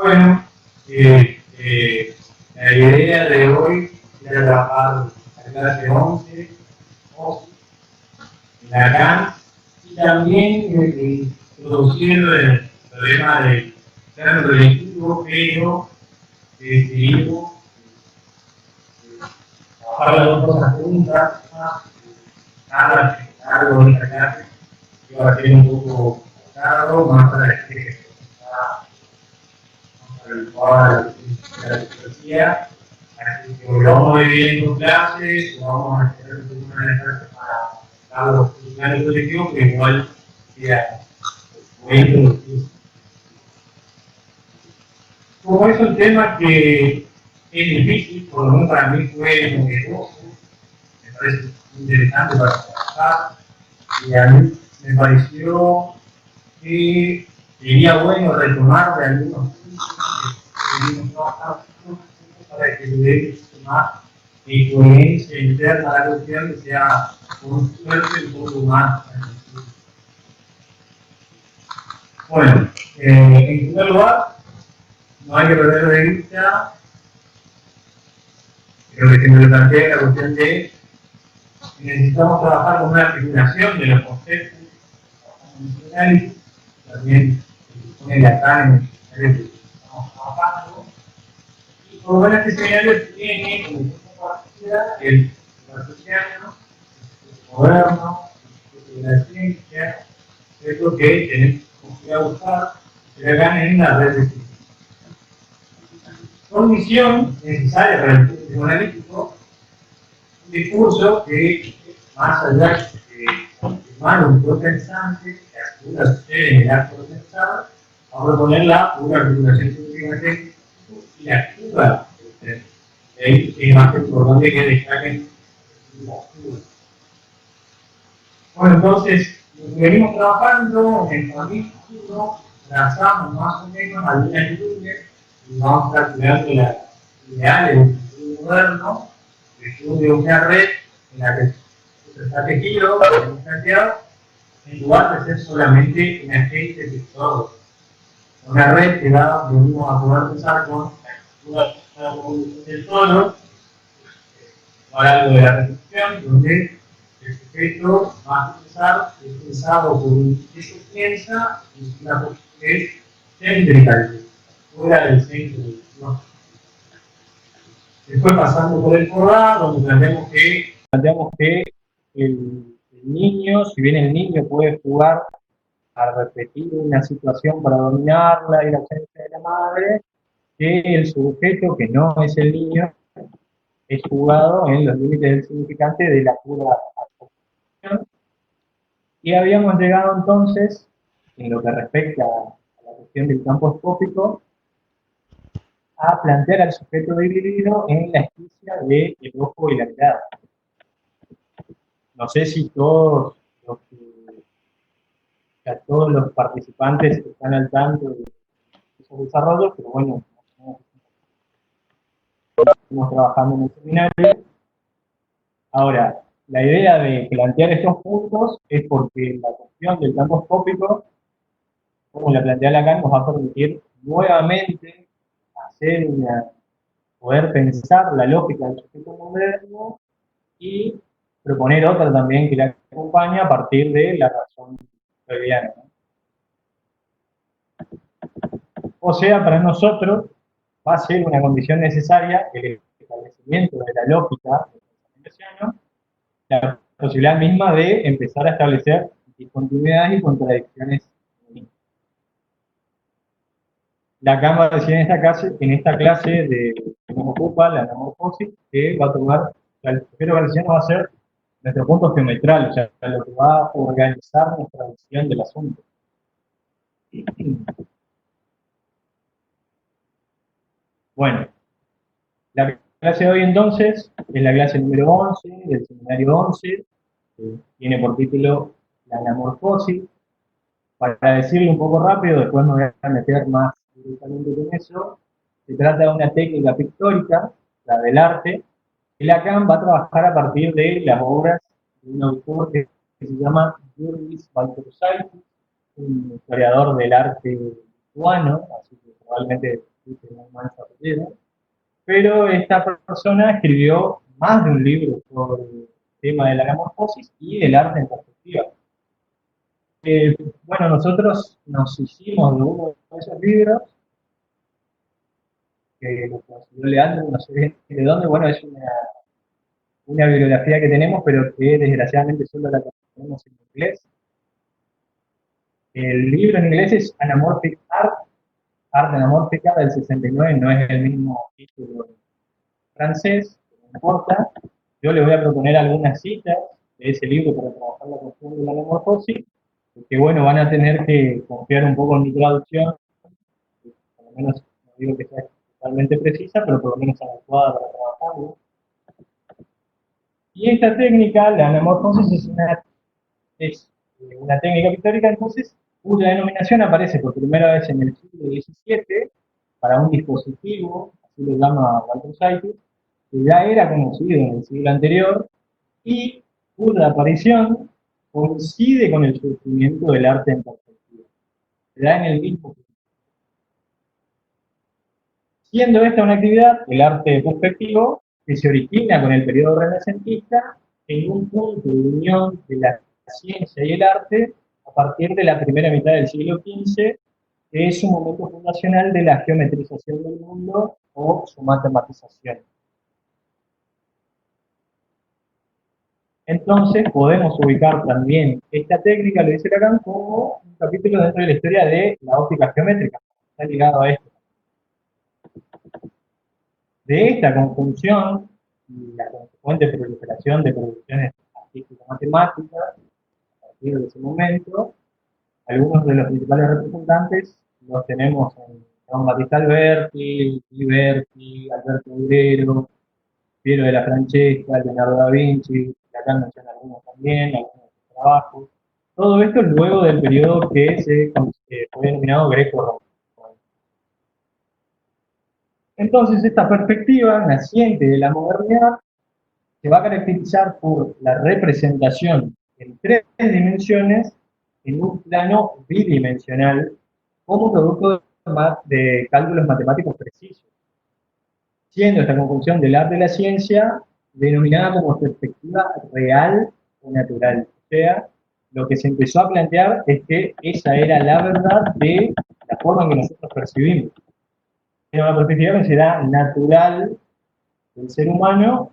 Bueno, la idea de hoy era trabajar la clase 11, la CAN, y también introducir el problema del plano relativo, pero decidimos trabajar las dos cosas juntas, algo de esta clase, que va a ser un poco complicado, más para que la tecnología, así que lo vamos a dividir en dos clases, vamos a hacer una de las clases para los funcionarios colectivos, pero igual sea muy introductivo. Como es un tema que es difícil, por lo menos para mí fue novedoso, me parece interesante para trabajar, y a mí me pareció que sería bueno retomar de algunos puntos que venimos trabajando para que le dé más coherencia interna a la cuestión, que sea con suerte un poco más. Bueno, en primer lugar, no hay que perder de vista, creo que se me lo plantea la cuestión de que necesitamos trabajar con una articulación de los conceptos funcionales, también se pone acá en el escenario que estamos trabajando. Y por lo menos este escenario tiene como punto de partida el marxismo, el moderno, la ciencia, es lo que tenemos que buscar, que hagan en la red de ciencia. Condición necesaria para el estudio analítico, un discurso que, más allá de formar un pensante, que ayuda a usted en el acto de pensar, vamos a proponer la pura articulación científica y la activa. De ahí es más importante que destaquen la activa. Bueno, entonces, lo que venimos trabajando en el capítulo, trazamos más o menos algunas líneas y vamos calculando las ideales del estudio moderno, el estudio de una red en la que se está tejido, lo hemos planteado, en lugar de ser solamente un agente sector. Una red que venimos a poder pensar con la estructura del todo, algo de la repetición, donde el sujeto va a pensar, es pensado por un sujeto que piensa, y una cosa que es céntrica, fuera del centro. ¿No? Después pasando por el FODA, donde planteamos que el niño, si bien el niño puede jugar a repetir una situación para dominarla y la ausencia de la madre, que el sujeto, que no es el niño, es jugado en los límites del significante de la pura abstracción. Y habíamos llegado entonces, en lo que respecta a la cuestión del campo escópico, a plantear al sujeto dividido en la esquicia del ojo y la mirada. No sé si todos los participantes están al tanto de esos desarrollos, pero bueno, estamos trabajando en el seminario. Ahora, la idea de plantear estos puntos es porque la cuestión del campo escópico, como la plantea Lacan, nos va a permitir nuevamente poder pensar la lógica del sujeto moderno y proponer otra también que la acompaña a partir de la razón freudiana. O sea, para nosotros va a ser una condición necesaria el establecimiento de la lógica del pensamiento, la posibilidad misma de empezar a establecer discontinuidades y contradicciones. Lacan va a decir en esta clase que nos ocupa, la anamorfosis, que va a tomar, el sujeto cartesiano va a ser nuestro punto geometral, o sea, lo que va a organizar nuestra visión del asunto. Bueno, la clase de hoy entonces es la clase número 11 del seminario 11, que tiene por título la anamorfosis. Para decirlo un poco rápido, después me voy a meter más directamente con eso, se trata de una técnica pictórica, la del arte, que Lacan va a trabajar a partir de las obras de un autor que se llama Jurgis Baltrushaitis, un historiador del arte lituano, así que probablemente ¿sí? Que no es mal su apellido. Pero esta persona escribió más de un libro sobre el tema de la anamorfosis y del arte en perspectiva. Bueno, nosotros nos hicimos de uno de esos libros, que lo consiguió Leandro, no sé bien de dónde, bueno, es una bibliografía que tenemos, pero que desgraciadamente solo la tenemos en inglés. El libro en inglés es Anamorphic Art, Arte Anamórfica del 69, no es el mismo título francés, no importa. Yo le voy a proponer algunas citas de ese libro para trabajar la cuestión de la anamorfosis, que bueno, van a tener que confiar un poco en mi traducción, por lo menos no digo que sea totalmente precisa, pero por lo menos adecuada para trabajarlo. Y esta técnica, la anamorfosis, es una técnica pictórica, entonces, cuya denominación aparece por primera vez en el siglo XVII para un dispositivo, así lo llama Walter Saitis, que ya era conocido en el siglo anterior y cuya aparición coincide con el surgimiento del arte en perspectiva. Se da en el mismo tiempo. Siendo esta una actividad, el arte perspectivo, que se origina con el periodo renacentista en un punto de unión de la ciencia y el arte a partir de la primera mitad del siglo XV, que es un momento fundacional de la geometrización del mundo o su matematización. Entonces podemos ubicar también esta técnica, lo dice Lacan, como un capítulo dentro de la historia de la óptica geométrica. Está ligado a esto. De esta conjunción y la consecuente proliferación de producciones artísticas matemáticas, a partir de ese momento, algunos de los principales representantes los tenemos en Juan Battista Alberti, Ghiberti, Alberto Durero, Piero de la Francesca, Leonardo da Vinci, acá menciona algunos también, algunos trabajos. Todo esto luego del periodo que fue denominado greco-romano. Entonces, esta perspectiva naciente de la modernidad se va a caracterizar por la representación en tres dimensiones en un plano bidimensional como producto de cálculos matemáticos precisos, siendo esta conjunción del arte y la ciencia denominada como perspectiva real o natural. O sea, lo que se empezó a plantear es que esa era la verdad de la forma en que nosotros percibimos. Era una perspectiva que será natural del ser humano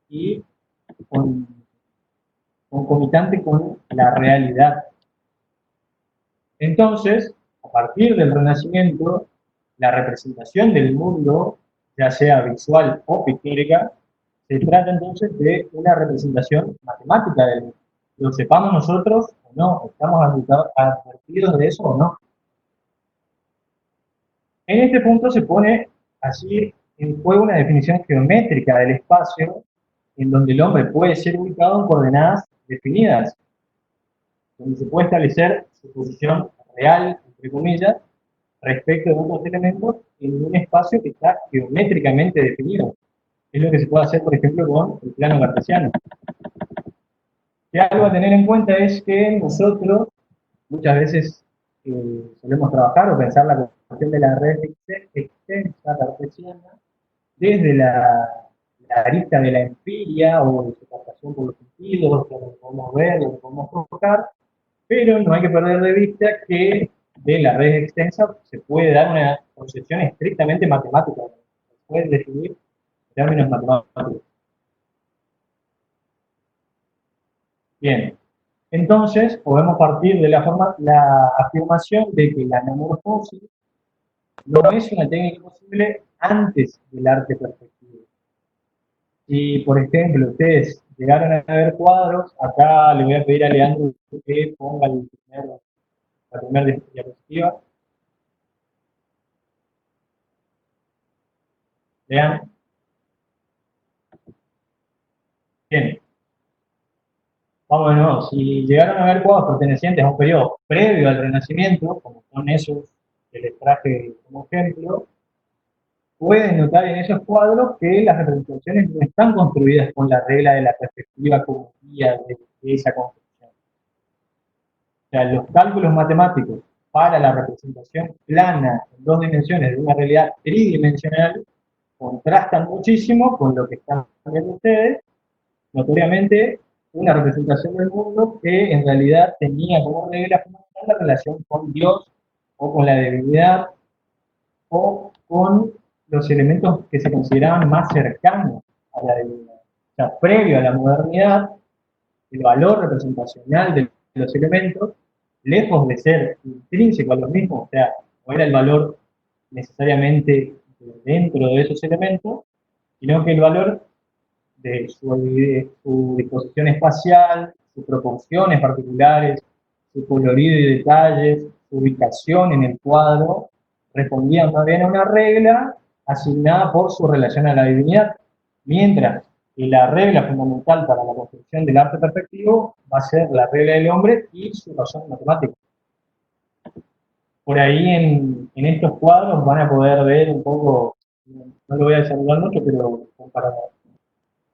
y concomitante con la realidad. Entonces, a partir del Renacimiento, la representación del mundo, ya sea visual o pictórica, se trata entonces de una representación matemática del mundo. Lo sepamos nosotros o no, estamos advertidos de eso o no. En este punto se pone así en juego una definición geométrica del espacio en donde el hombre puede ser ubicado en coordenadas definidas, donde se puede establecer su posición real, entre comillas, respecto de otros elementos en un espacio que está geométricamente definido. Es lo que se puede hacer, por ejemplo, con el plano cartesiano. Y algo a tener en cuenta es que nosotros muchas veces solemos trabajar o pensar la cuestión de la red extensa cartesiana desde la arista de la empiria o de su captación por los sentidos, que lo podemos ver, lo podemos tocar, pero no hay que perder de vista que de la red extensa se puede dar una concepción estrictamente matemática, se puede definir en términos matemáticos. Bien, entonces podemos partir de la afirmación de que la anamorfosis no es una técnica posible antes del arte perspectivo. Si, por ejemplo, ustedes llegaron a ver cuadros, acá le voy a pedir a Leandro que ponga la primera diapositiva. Vean. Bien. Vamos de nuevo. Si llegaron a ver cuadros pertenecientes a un periodo previo al Renacimiento, como son esos que les traje como ejemplo, pueden notar en esos cuadros que las representaciones no están construidas con la regla de la perspectiva como guía de esa construcción. O sea, los cálculos matemáticos para la representación plana en dos dimensiones de una realidad tridimensional contrastan muchísimo con lo que están viendo ustedes, notoriamente una representación del mundo que en realidad tenía como regla fundamental la relación con Dios o con la divinidad o con los elementos que se consideraban más cercanos a la divinidad. O sea, previo a la modernidad, el valor representacional de los elementos, lejos de ser intrínseco a los mismos, o sea, no era el valor necesariamente dentro de esos elementos, sino que el valor de su disposición espacial, sus proporciones particulares, su colorido y detalles, su ubicación en el cuadro, respondían más bien a una regla asignada por su relación a la divinidad, mientras que la regla fundamental para la construcción del arte perspectivo va a ser la regla del hombre y su razón matemática. Por ahí en estos cuadros van a poder ver un poco, no lo voy a desarrollar mucho, pero para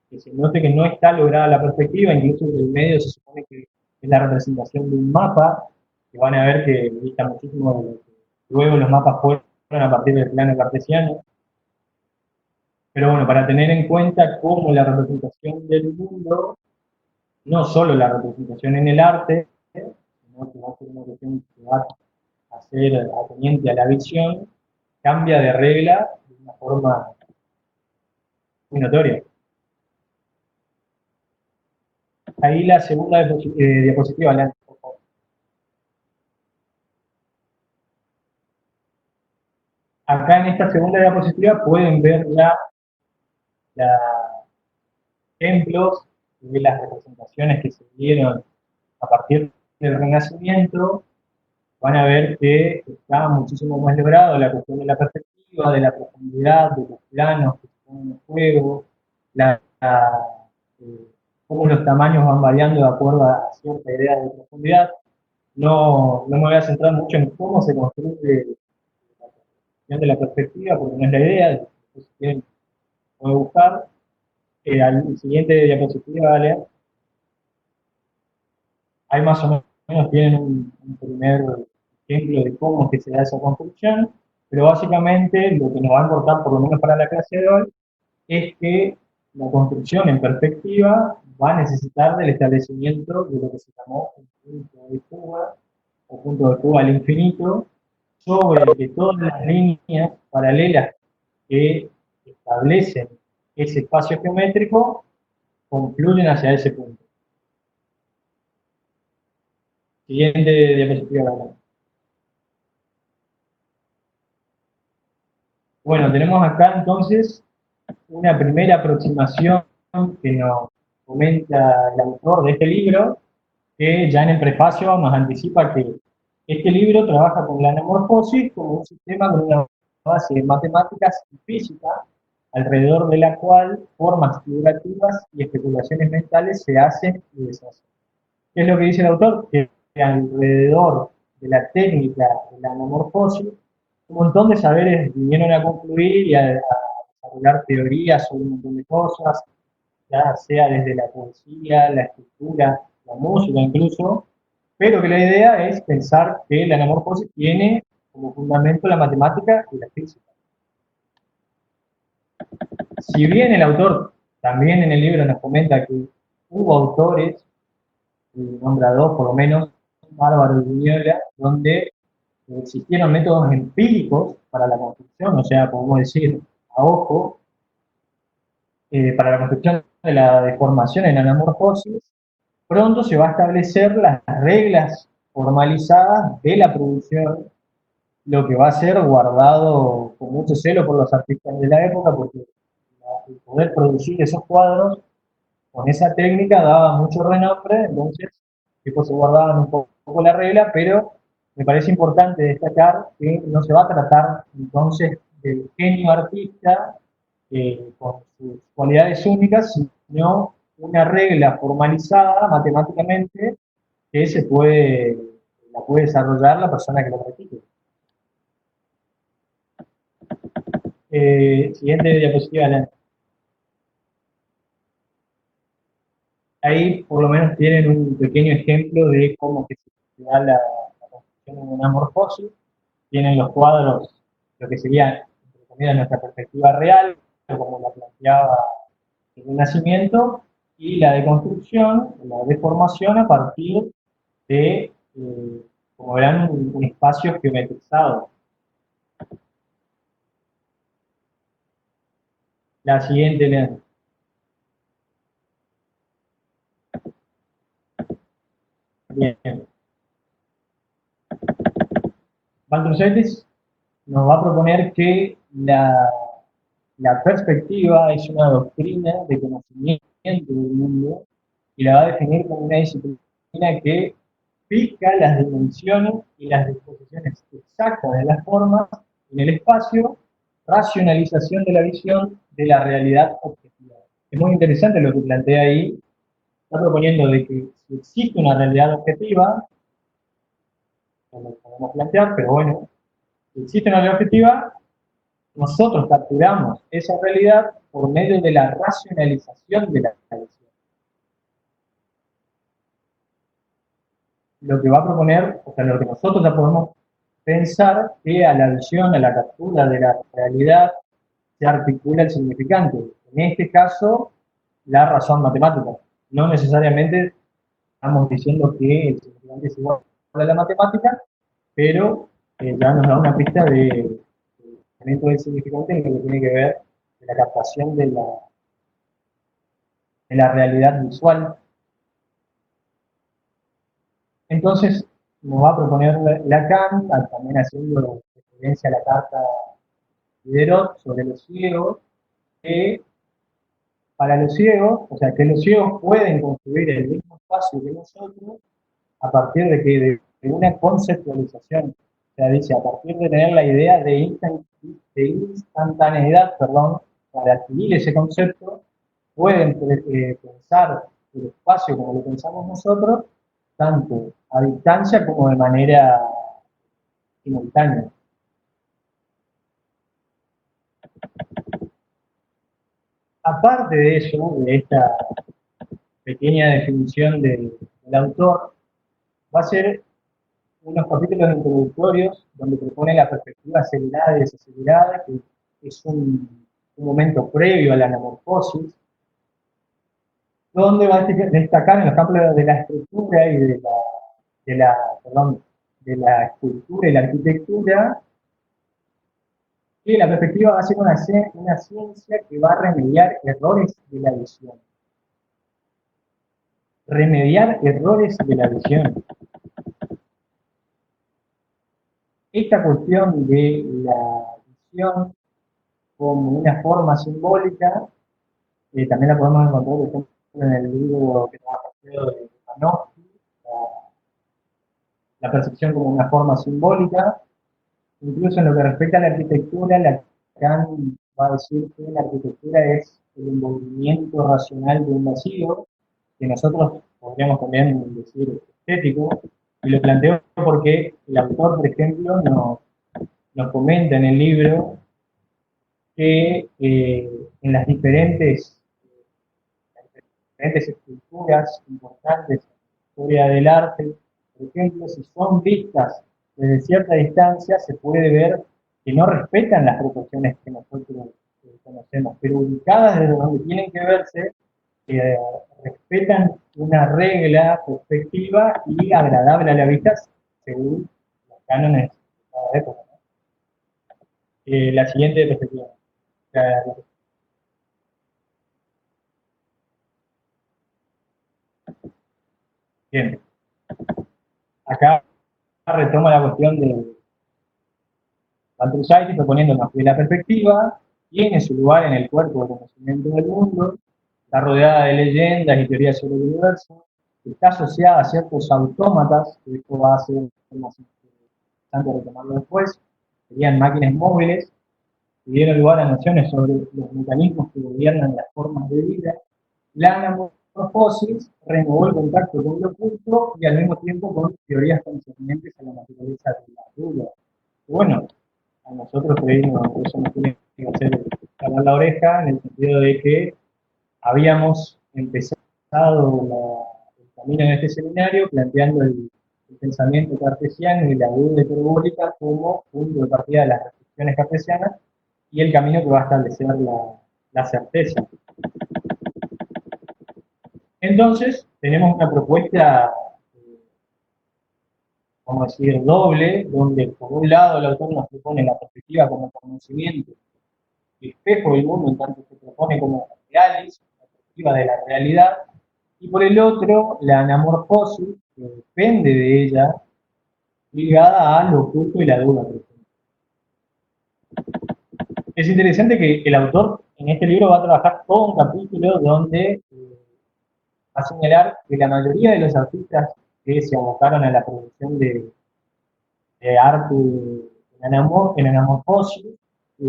que se note que no está lograda la perspectiva, incluso en el medio se supone que es la representación de un mapa, que van a ver que dista muchísimo de lo que luego los mapas fueron a partir del plano cartesiano. Pero bueno, para tener en cuenta cómo la representación del mundo, no solo la representación en el arte, sino que va a ser una cuestión que va a ser atendiente a la visión, cambia de regla de una forma muy notoria. Ahí la segunda diapositiva, Alan, por favor. Acá en esta segunda diapositiva pueden ver ya ejemplos de las representaciones que se dieron a partir del Renacimiento. Van a ver que está muchísimo más logrado la cuestión de la perspectiva, de la profundidad, de los planos que se ponen en juego, eh, cómo los tamaños van variando de acuerdo a cierta idea de profundidad. No me voy a centrar mucho en cómo se construye la cuestión de la perspectiva, porque no es la idea, después si quieren pueden buscar. Al siguiente diapositiva, ¿vale? Ahí más o menos tienen un primer ejemplo de cómo es que se da esa construcción, pero básicamente lo que nos va a importar, por lo menos para la clase de hoy, es que la construcción en perspectiva va a necesitar del establecimiento de lo que se llamó un punto de fuga, o punto de fuga al infinito, sobre el que todas las líneas paralelas que establecen ese espacio geométrico concluyen hacia ese punto. Siguiente diapositiva. Bueno, tenemos acá entonces una primera aproximación que nos comenta el autor de este libro, que ya en el prefacio nos anticipa que este libro trabaja con la anamorfosis como un sistema con una base de matemáticas y física, alrededor de la cual formas figurativas y especulaciones mentales se hacen y deshacen. ¿Qué es lo que dice el autor? Que alrededor de la técnica de la anamorfosis, un montón de saberes vinieron a concluir y a desarrollar teorías sobre un montón de cosas, ya sea desde la poesía, la escritura, la música incluso, pero que la idea es pensar que la anamorfosis tiene como fundamento la matemática y la física. Si bien el autor también en el libro nos comenta que hubo autores, nombra dos por lo menos, Bárbaro y Viñola, donde existieron métodos empíricos para la construcción, o sea, podemos decir a ojo, para la construcción de la deformación en anamorfosis, pronto se va a establecer las reglas formalizadas de la producción, lo que va a ser guardado con mucho celo por los artistas de la época, porque el poder producir esos cuadros con esa técnica daba mucho renombre, entonces tipo, se guardaban un poco la regla, pero me parece importante destacar que no se va a tratar entonces del genio artista con sus cualidades únicas, sino una regla formalizada matemáticamente que la puede desarrollar la persona que lo practique. Siguiente diapositiva, Alan. Ahí por lo menos tienen un pequeño ejemplo de cómo que se da la construcción tienen una morfosis, tienen los cuadros, lo que sería, entre comillas, nuestra perspectiva real, como la planteaba el nacimiento, y la deconstrucción, la deformación a partir de, como verán, un espacio geometrizado. La siguiente, bien. Baltrushaitis nos va a proponer que la perspectiva es una doctrina de conocimiento del mundo y la va a definir como una disciplina que fija las dimensiones y las disposiciones exactas de las formas en el espacio, racionalización de la visión de la realidad objetiva. Es muy interesante lo que plantea ahí. Está proponiendo de que si existe una realidad objetiva, no lo podemos plantear, pero bueno, si existe una realidad objetiva, nosotros capturamos esa realidad por medio de la racionalización de la visión. Lo que va a proponer, o sea, lo que nosotros ya podemos pensar que a la visión, a la captura de la realidad, se articula el significante. En este caso, la razón matemática. No necesariamente estamos diciendo que el significante es igual a la matemática, pero ya nos da una pista de dentro del significante en lo que tiene que ver con la captación de la realidad visual. Entonces, nos va a proponer Lacan, también haciendo referencia a la carta de Diderot sobre los ciegos, que para los ciegos, o sea, que los ciegos pueden construir el mismo espacio que nosotros a partir de que de una conceptualización. O sea, dice, a partir de tener la idea de instantaneidad, perdón, para adquirir ese concepto, pueden pensar el espacio como lo pensamos nosotros, tanto a distancia como de manera simultánea. Aparte de eso, de esta pequeña definición del autor, va a ser unos capítulos introductorios donde propone la perspectiva acelerada y desacelerada, que es un momento previo a la anamorfosis, donde va a destacar en los campos de la estructura y de la escultura y la arquitectura, que la perspectiva va a ser una ciencia que va a remediar errores de la visión. Remediar errores de la visión. Esta cuestión de la visión como una forma simbólica, también la podemos encontrar, por ejemplo, en el libro que trabaja de Panofsky, la percepción como una forma simbólica. Incluso en lo que respecta a la arquitectura, Lacan va a decir que la arquitectura es el envolvimiento racional de un vacío, que nosotros podríamos también decir estético, y lo planteo porque el autor, por ejemplo, nos comenta en el libro que en las diferentes estructuras importantes en la historia del arte, por ejemplo, si son vistas desde cierta distancia, se puede ver que no respetan las proporciones que nosotros conocemos, pero ubicadas desde donde tienen que verse, respetan una regla perspectiva y agradable a la vista según los cánones de cada época, ¿no? La siguiente perspectiva. Bien, acá retoma la cuestión de Baltrushaitis proponiéndonos que la perspectiva tiene su lugar en el cuerpo del conocimiento del mundo, está rodeada de leyendas y teorías sobre el universo, está asociada a ciertos autómatas, que esto va a ser más interesante retomarlo después, serían máquinas móviles, que dieron lugar a nociones sobre los mecanismos que gobiernan las formas de vida. La anamorfosis renovó el contacto con lo oculto y al mismo tiempo con teorías concernientes a la naturaleza de la duda. Bueno, a nosotros creímos que eso nos tiene que hacer calar la oreja, en el sentido de que habíamos empezado el camino en este seminario planteando el el pensamiento cartesiano y la duda hiperbólica como punto de partida de las reflexiones cartesianas y el camino que va a establecer la certeza. Entonces, tenemos una propuesta, vamos a decir, doble, donde por un lado el autor nos propone la perspectiva como conocimiento, el espejo del mundo, en tanto se propone como realis, la perspectiva de la realidad, y por el otro, la anamorfosis, que depende de ella, ligada a lo oculto y la duda. Es interesante que el autor en este libro va a trabajar todo un capítulo donde va a señalar que la mayoría de los artistas que se abocaron a la producción de arte en anamorfosis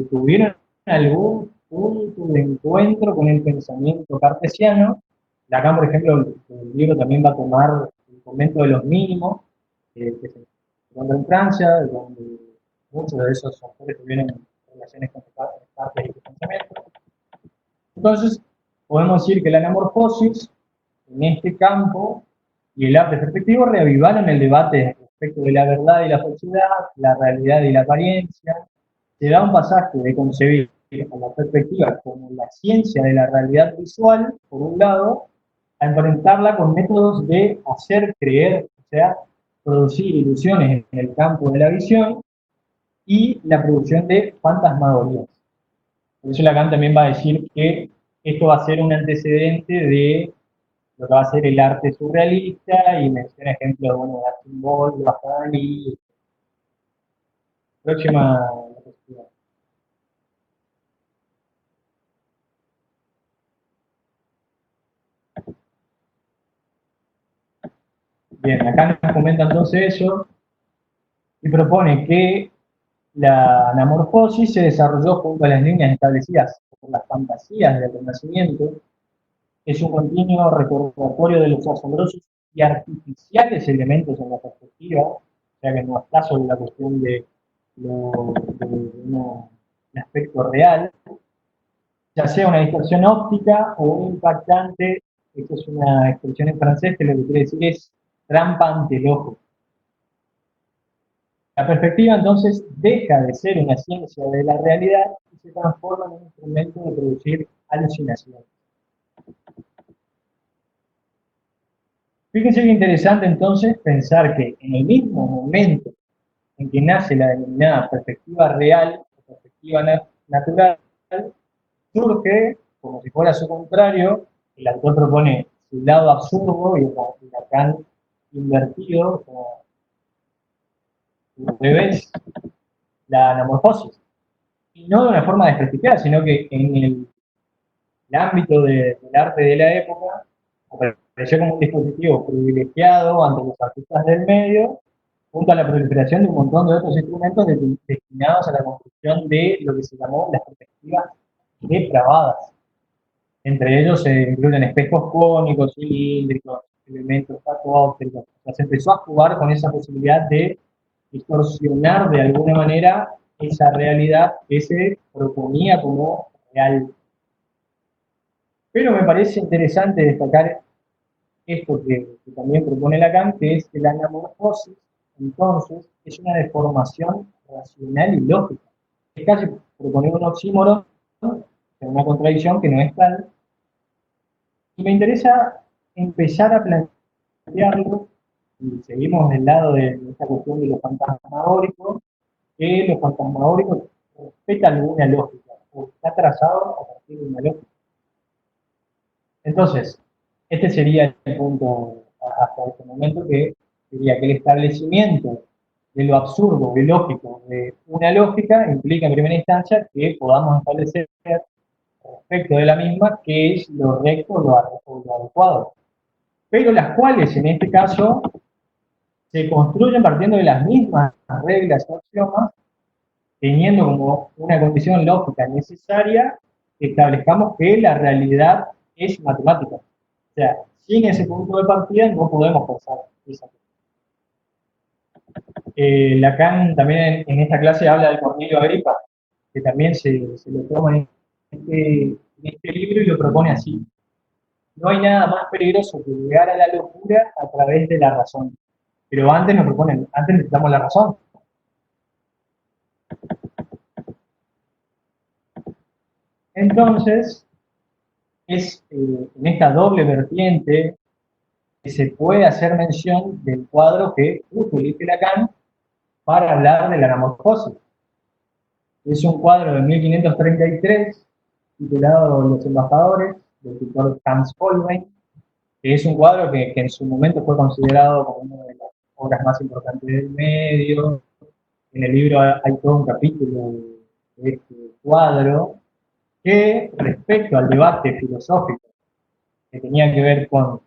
tuvieron algún punto de encuentro con el pensamiento cartesiano. Acá, por ejemplo, el libro también va a tomar el convento de los mínimos, que se encuentra en Francia, donde muchos de esos autores tuvieron relaciones con Descartes y su pensamiento. Entonces, podemos decir que la anamorfosis, en este campo, y el arte perspectivo reavivaron el debate respecto de la verdad y la falsedad, la realidad y la apariencia. Se da un pasaje de concebir a la perspectiva como la ciencia de la realidad visual, por un lado, a enfrentarla con métodos de hacer creer, o sea, producir ilusiones en el campo de la visión y la producción de fantasmagorías. Por eso Lacan también va a decir que esto va a ser un antecedente de lo que va a ser el arte surrealista y menciona ejemplos, bueno, de Archibald, Bazán y próxima. Bien, acá nos comenta entonces eso y propone que la anamorfosis se desarrolló junto a las líneas establecidas por las fantasías del Renacimiento. Es un continuo recordatorio de los asombrosos y artificiales elementos en la perspectiva, o sea que no está solo la cuestión de un aspecto real, ya sea una distorsión óptica o un impactante, esto es una expresión en francés que lo que quiere decir es trampa ante el ojo. La perspectiva entonces deja de ser una ciencia de la realidad y se transforma en un instrumento de producir alucinaciones. Fíjense qué interesante entonces pensar que en el mismo momento en que nace la denominada perspectiva real o perspectiva natural, surge, como si fuera su contrario, el autor propone su lado absurdo y Lacan invertido, como al revés, la anamorfosis. Y no de una forma desprestigiada, sino que en el ámbito del arte de la época apareció como un dispositivo privilegiado ante los artistas del medio, junto a la proliferación de un montón de otros instrumentos destinados a la construcción de lo que se llamó las perspectivas depravadas. Entre ellos se incluyen espejos cónicos, cilíndricos, elementos patóptricos. O sea, se empezó a jugar con esa posibilidad de distorsionar de alguna manera esa realidad que se proponía como real. Pero me parece interesante destacar esto que también propone Lacan, que es que la anamorfosis, entonces, es una deformación racional y lógica. Es casi proponer un oxímoron, una contradicción que no es tal. Y me interesa empezar a plantearlo, y seguimos del lado de esta cuestión de los fantasmagóricos, que los fantasmagóricos respetan alguna lógica, o está trazado a partir de una lógica. Entonces, este sería el punto hasta este momento, que sería que el establecimiento de lo absurdo, de lógico, de una lógica, implica en primera instancia que podamos establecer respecto de la misma qué es lo recto o lo adecuado. Pero las cuales en este caso se construyen partiendo de las mismas reglas o axiomas, teniendo como una condición lógica necesaria que establezcamos que la realidad es matemática. O sea, sin ese punto de partida no podemos pensar esa cosa. Lacan también en esta clase habla de Cornelio Agripa, que también se lo toma en este libro y lo propone así. No hay nada más peligroso que llegar a la locura a través de la razón. pero antes nos proponen, antes necesitamos la razón. Entonces, es en esta doble vertiente que se puede hacer mención del cuadro que justo elige Lacan para hablar de la anamorfosis. Es un cuadro de 1533 titulado Los embajadores, del pintor Hans Holbein, que es un cuadro que en su momento fue considerado como una de las obras más importantes del medio. En el libro hay todo un capítulo de este cuadro que, respecto al debate filosófico que tenía que ver con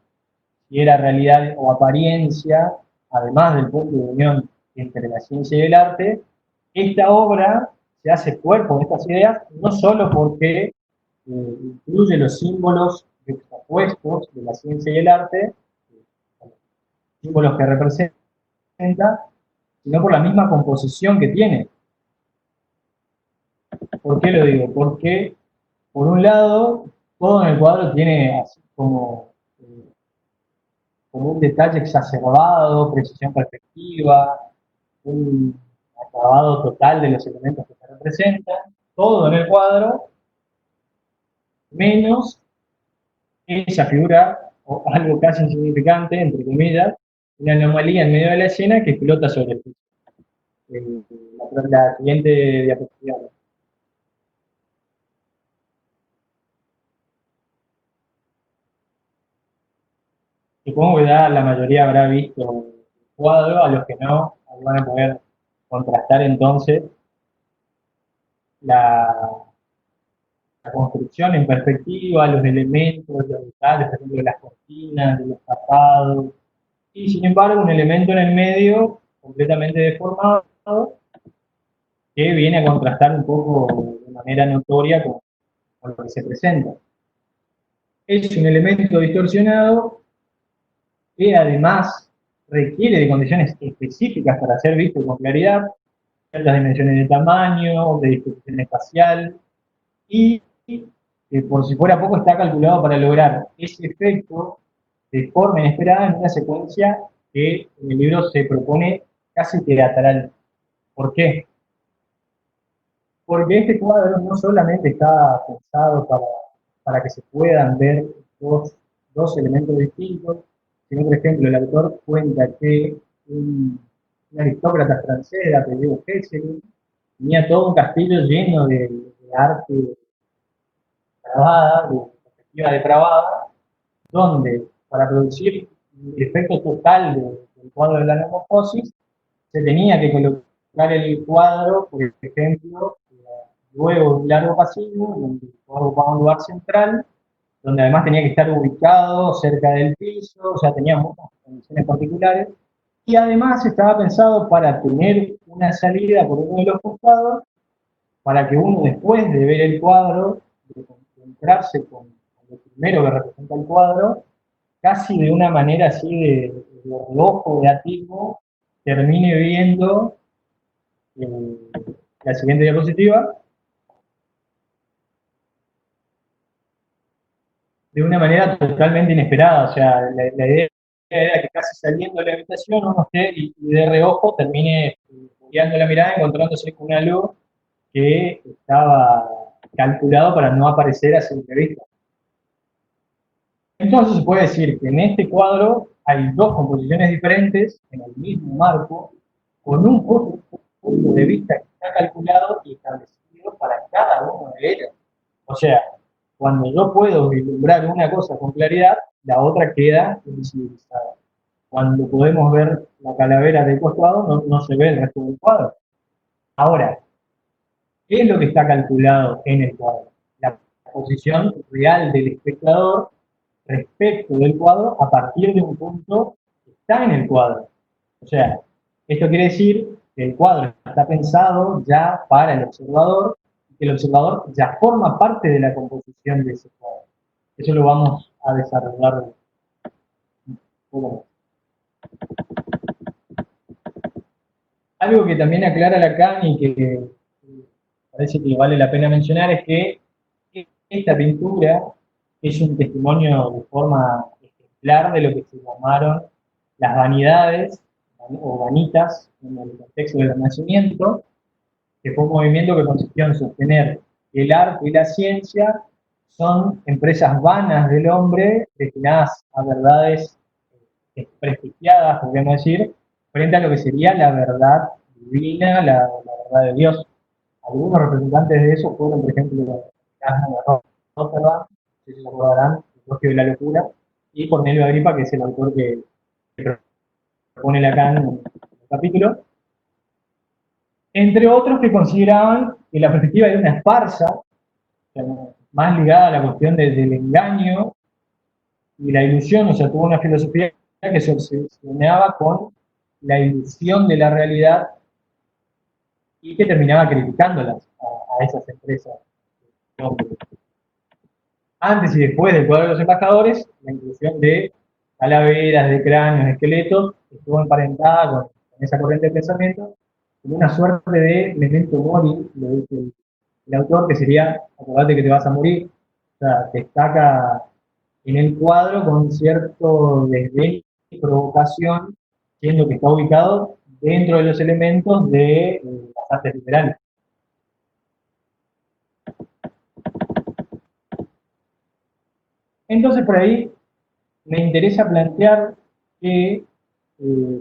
si era realidad o apariencia, además del punto de unión entre la ciencia y el arte, esta obra se hace cuerpo de estas ideas no solo porque incluye los símbolos expuestos de la ciencia y el arte, símbolos que representa, sino por la misma composición que tiene. ¿Por qué lo digo? Porque, por un lado, todo en el cuadro tiene así como un detalle exacerbado, precisión perspectiva, un acabado total de los elementos que se representan, todo en el cuadro, menos esa figura, o algo casi insignificante, entre comillas, una anomalía en medio de la escena que flota sobre el piso. La siguiente diapositiva. Supongo que ya la mayoría habrá visto el cuadro, a los que no, ahí van a poder contrastar entonces la, la construcción en perspectiva, los elementos, los detalles, por ejemplo, de las cortinas, de los tapados, y sin embargo un elemento en el medio completamente deformado que viene a contrastar un poco de manera notoria con lo que se presenta. Es un elemento distorsionado que además requiere de condiciones específicas para ser visto con claridad, ciertas dimensiones de tamaño, de distribución espacial, y que por si fuera poco está calculado para lograr ese efecto de forma inesperada en una secuencia que en el libro se propone casi teatral. ¿Por qué? Porque este cuadro no solamente está pensado para que se puedan ver dos elementos distintos, sino, por ejemplo, el autor cuenta que un aristócrata francés de apellido Hesselin tenía todo un castillo lleno de arte grabada, de perspectiva depravada, donde para producir el efecto total del cuadro de la metamorfosis se tenía que colocar el cuadro, por ejemplo, luego de un largo pasillo, donde el cuadro ocupaba un lugar central, donde además tenía que estar ubicado cerca del piso, o sea, tenía muchas condiciones particulares, y además estaba pensado para tener una salida por uno de los costados, para que uno después de ver el cuadro, de concentrarse con lo primero que representa el cuadro, casi de una manera así de ojo, de atisbo, termine viendo eh, la siguiente diapositiva, de una manera totalmente inesperada. O sea, la idea era que casi saliendo de la habitación uno esté y de reojo termine guiando la mirada, encontrándose con una luz que estaba calculado para no aparecer a simple vista. Entonces se puede decir que en este cuadro hay dos composiciones diferentes en el mismo marco, con un punto de vista que está calculado y establecido para cada uno de ellos. O sea, cuando yo puedo vislumbrar una cosa con claridad, la otra queda invisibilizada. Cuando podemos ver la calavera del costado, no se ve el resto del cuadro. Ahora, ¿qué es lo que está calculado en el cuadro? La posición real del espectador respecto del cuadro a partir de un punto que está en el cuadro. O sea, esto quiere decir que el cuadro está pensado ya para el observador y que el observador ya forma parte de la composición de ese cuadro. Eso lo vamos a desarrollar un poco más. Algo que también aclara Lacan y que parece que vale la pena mencionar es que esta pintura es un testimonio de forma ejemplar de lo que se llamaron las vanidades o vanitas en el contexto del Renacimiento, que fue un movimiento que consistió en sostener que el arte y la ciencia son empresas vanas del hombre destinadas a verdades prestigiadas, podríamos decir, frente a lo que sería la verdad divina, la verdad de Dios. Algunos representantes de eso fueron, por ejemplo, Erasmo de Rotterdam, si se acordarán, el Elogio de la Locura, y Cornelio Agripa, que es el autor que propone Lacan en el capítulo, entre otros que consideraban que la perspectiva era una farsa, o sea, más ligada a la cuestión del engaño y la ilusión, o sea, tuvo una filosofía que se obsesionaba con la ilusión de la realidad y que terminaba criticándolas a esas empresas. Antes y después del cuadro de los embajadores, la inclusión de calaveras, de cráneos, de esqueletos, estuvo emparentada con esa corriente de pensamiento, como una suerte de memento mori, lo dice el autor, que sería, acordate que te vas a morir, o sea, destaca en el cuadro con cierto desdén y provocación, siendo que está ubicado dentro de los elementos de las artes liberales. Entonces, por ahí me interesa plantear que,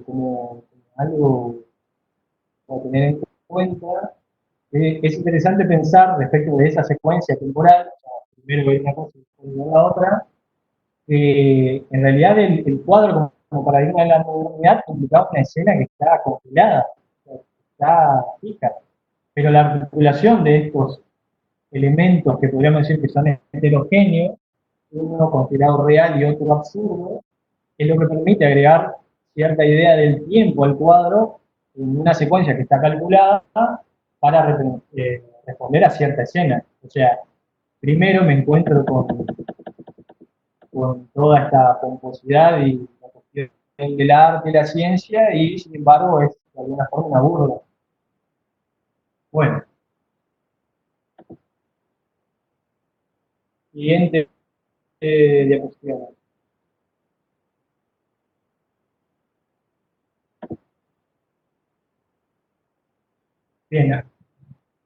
como algo a tener en cuenta, es interesante pensar respecto de esa secuencia temporal, o sea, primero hay una cosa y después la otra, que en realidad el cuadro como paradigma de la modernidad implicaba una escena que está congelada, o sea, está fija, pero la articulación de estos elementos que podríamos decir que son heterogéneos, uno considerado real y otro absurdo, es lo que permite agregar cierta idea del tiempo al cuadro en una secuencia que está calculada para responder a cierta escena. O sea, primero me encuentro con toda esta pomposidad y la cuestión del arte y la ciencia, y sin embargo es de alguna forma una burla. Bueno, siguiente diapositiva. Bien,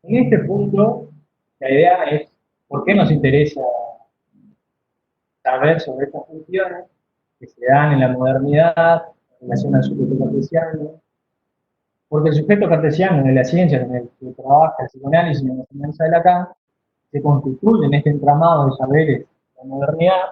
en este punto la idea es por qué nos interesa saber sobre estas funciones que se dan en la modernidad en relación al sujeto cartesiano, porque el sujeto cartesiano de la ciencia en el que trabaja el psicoanálisis y la enseñanza de Lacan se constituye en este entramado de saberes de la modernidad,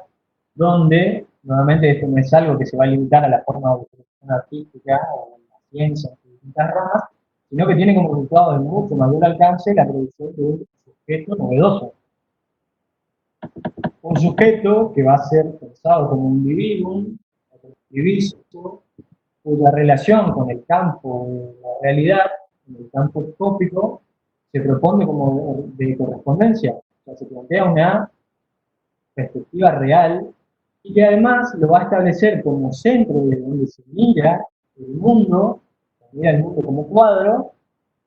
donde, nuevamente, esto no es algo que se va a limitar a la forma de expresión artística o la ciencia en sus distintas ramas, sino que tiene como resultado de mucho mayor alcance la producción de un sujeto novedoso. Un sujeto que va a ser pensado como un individuo, cuya relación con el campo de la realidad, en el campo tópico, se propone como de correspondencia. O sea, se plantea una perspectiva real y que además lo va a establecer como centro de donde se mira el mundo como cuadro,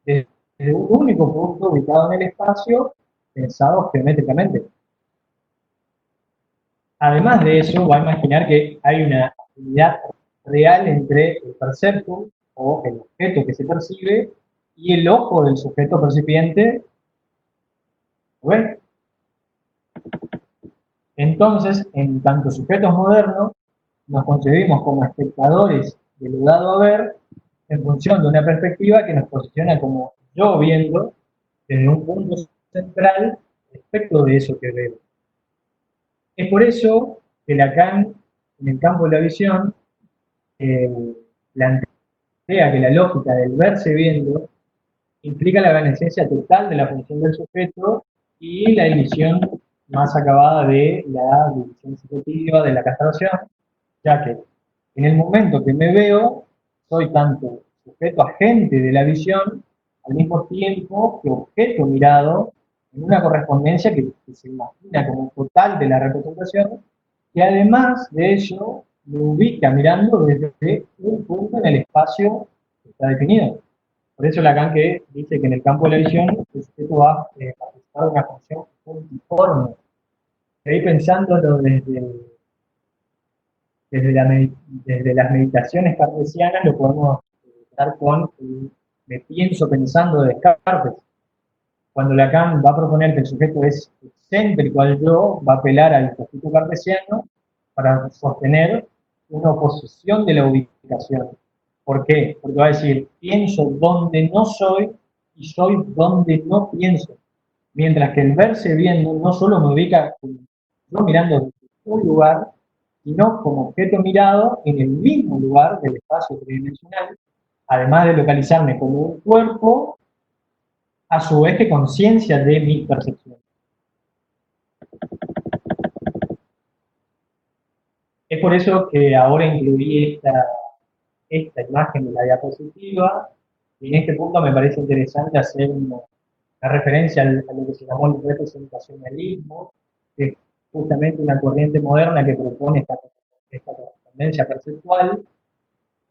desde un único punto ubicado en el espacio, pensado geométricamente. Además de eso, va a imaginar que hay una afinidad real entre el perceptum, o el objeto que se percibe, y el ojo del sujeto percipiente. ¿Ven? Entonces, en tanto sujetos modernos, nos concebimos como espectadores de lo dado a ver en función de una perspectiva que nos posiciona como yo viendo desde un punto central respecto de eso que veo. Es por eso que Lacan, en el campo de la visión, plantea que la lógica del verse viendo implica la evanescencia total de la función del sujeto y la división más acabada de la división subjetiva, de la castración, ya que en el momento que me veo, soy tanto sujeto agente de la visión, al mismo tiempo que objeto mirado, en una correspondencia que se imagina como total de la representación, que además de ello me ubica mirando desde un punto en el espacio que está definido. Por eso Lacan que dice que en el campo de la visión el sujeto va a participar de una función multiforme. Y ahí pensándolo desde las meditaciones cartesianas lo podemos estar con me pienso pensando de Descartes. Cuando Lacan va a proponer que el sujeto es excéntrico al yo, va a apelar al postulado cartesiano para sostener una oposición de la ubicación. ¿Por qué? Porque va a decir, pienso donde no soy y soy donde no pienso. Mientras que el verse viendo no solo me ubica yo mirando desde un lugar, sino como objeto mirado en el mismo lugar del espacio tridimensional, además de localizarme como un cuerpo a su vez que conciencia de mi percepción. Es por eso que ahora incluí esta imagen de la diapositiva, y en este punto me parece interesante hacer una referencia a lo que se llamó el representacionalismo, que es justamente una corriente moderna que propone esta correspondencia perceptual,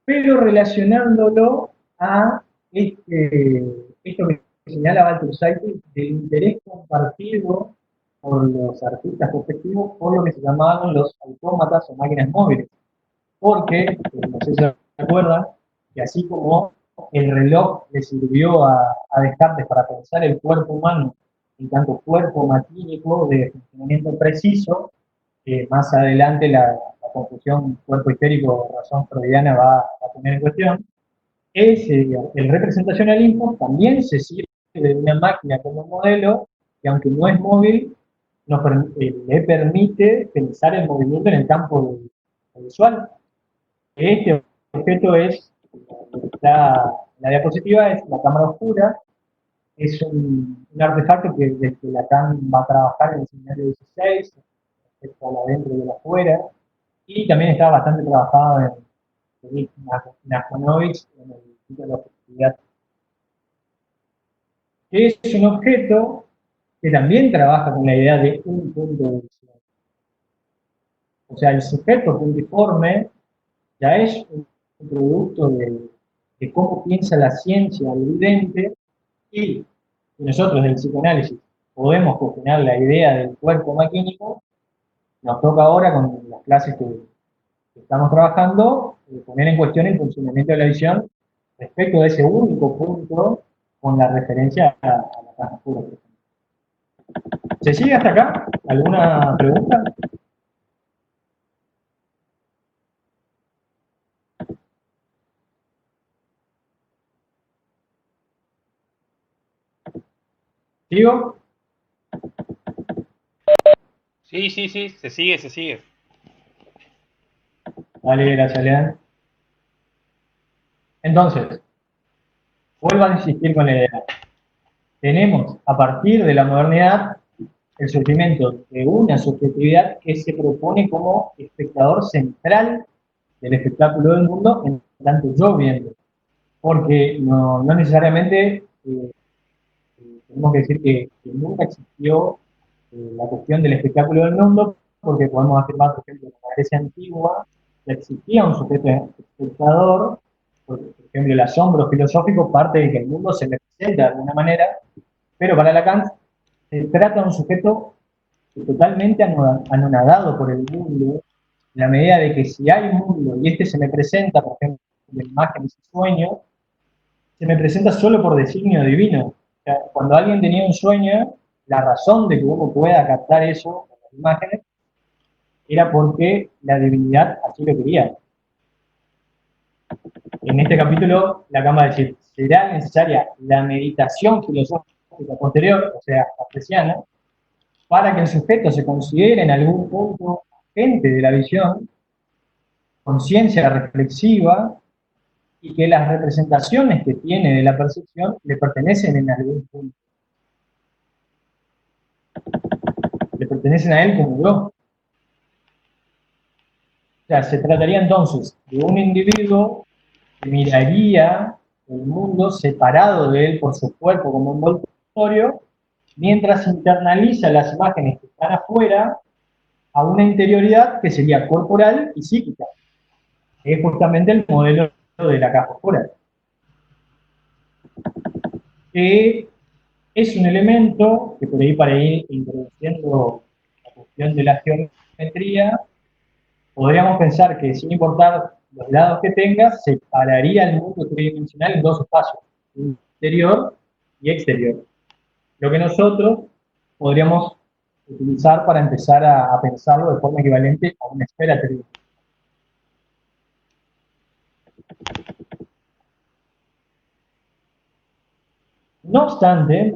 pero relacionándolo a esto que señala Walter Saiti del interés compartido por los artistas perspectivos por lo que se llamaban los autómatas o máquinas móviles. Porque, no sé si se acuerdan, que así como el reloj le sirvió a Descartes para pensar el cuerpo humano en tanto cuerpo maquínico de funcionamiento preciso, más adelante la confusión cuerpo histérico razón freudiana va a poner en cuestión, el representacionalismo también se sirve de una máquina como modelo que aunque no es móvil, le permite pensar el movimiento en el campo visual. Este objeto es, la diapositiva es la cámara oscura, es un artefacto que desde Lacan va a trabajar en el seminario 16, respecto a la dentro y la afuera, y también está bastante trabajado en Najonovich en el sitio de la objetividad. Es un objeto que también trabaja con la idea de un punto de visión. O sea, el sujeto puntiforme ya es un producto de cómo piensa la ciencia evidente, y nosotros del psicoanálisis podemos cuestionar la idea del cuerpo maquínico. Nos toca ahora con las clases que estamos trabajando poner en cuestión el funcionamiento de la visión respecto de ese único punto con la referencia a la caja oscura. ¿Se sigue hasta acá? ¿Alguna pregunta? ¿Sigo? Sí, sí, sí, se sigue, se sigue. Vale, gracias, Lean. Entonces, vuelvo a insistir con la idea. Tenemos, a partir de la modernidad, el surgimiento de una subjetividad que se propone como espectador central del espectáculo del mundo, en tanto yo viendo. Porque no necesariamente tenemos que decir que nunca existió la cuestión del espectáculo del mundo, porque podemos afirmar, por ejemplo, que en la Grecia antigua ya existía un sujeto espectador, por ejemplo, el asombro filosófico parte de que el mundo se representa de alguna manera, pero para Lacan se trata de un sujeto totalmente anonadado por el mundo, en la medida de que si hay un mundo y este se me presenta, por ejemplo, en imágenes y sueños, se me presenta solo por designio divino. O sea, cuando alguien tenía un sueño, la razón de que uno pueda captar eso en las imágenes era porque la divinidad así lo quería. En este capítulo, la Cámara va a decir, será necesaria la meditación filosófica posterior, o sea, cartesiana, para que el sujeto se considere en algún punto agente de la visión, conciencia reflexiva, y que las representaciones que tiene de la percepción le pertenecen en algún punto. Le pertenecen a él como yo. O sea, se trataría entonces de un individuo que miraría el mundo separado de él por su cuerpo como envoltorio, mientras internaliza las imágenes que están afuera a una interioridad que sería corporal y psíquica, que es justamente el modelo de la caja oscura. Que es un elemento que por ahí, para ir introduciendo la cuestión de la geometría, podríamos pensar que sin importar los lados que tenga, separaría el mundo tridimensional en dos espacios, interior y exterior. Lo que nosotros podríamos utilizar para empezar a pensarlo de forma equivalente a una esfera tridimensional. No obstante,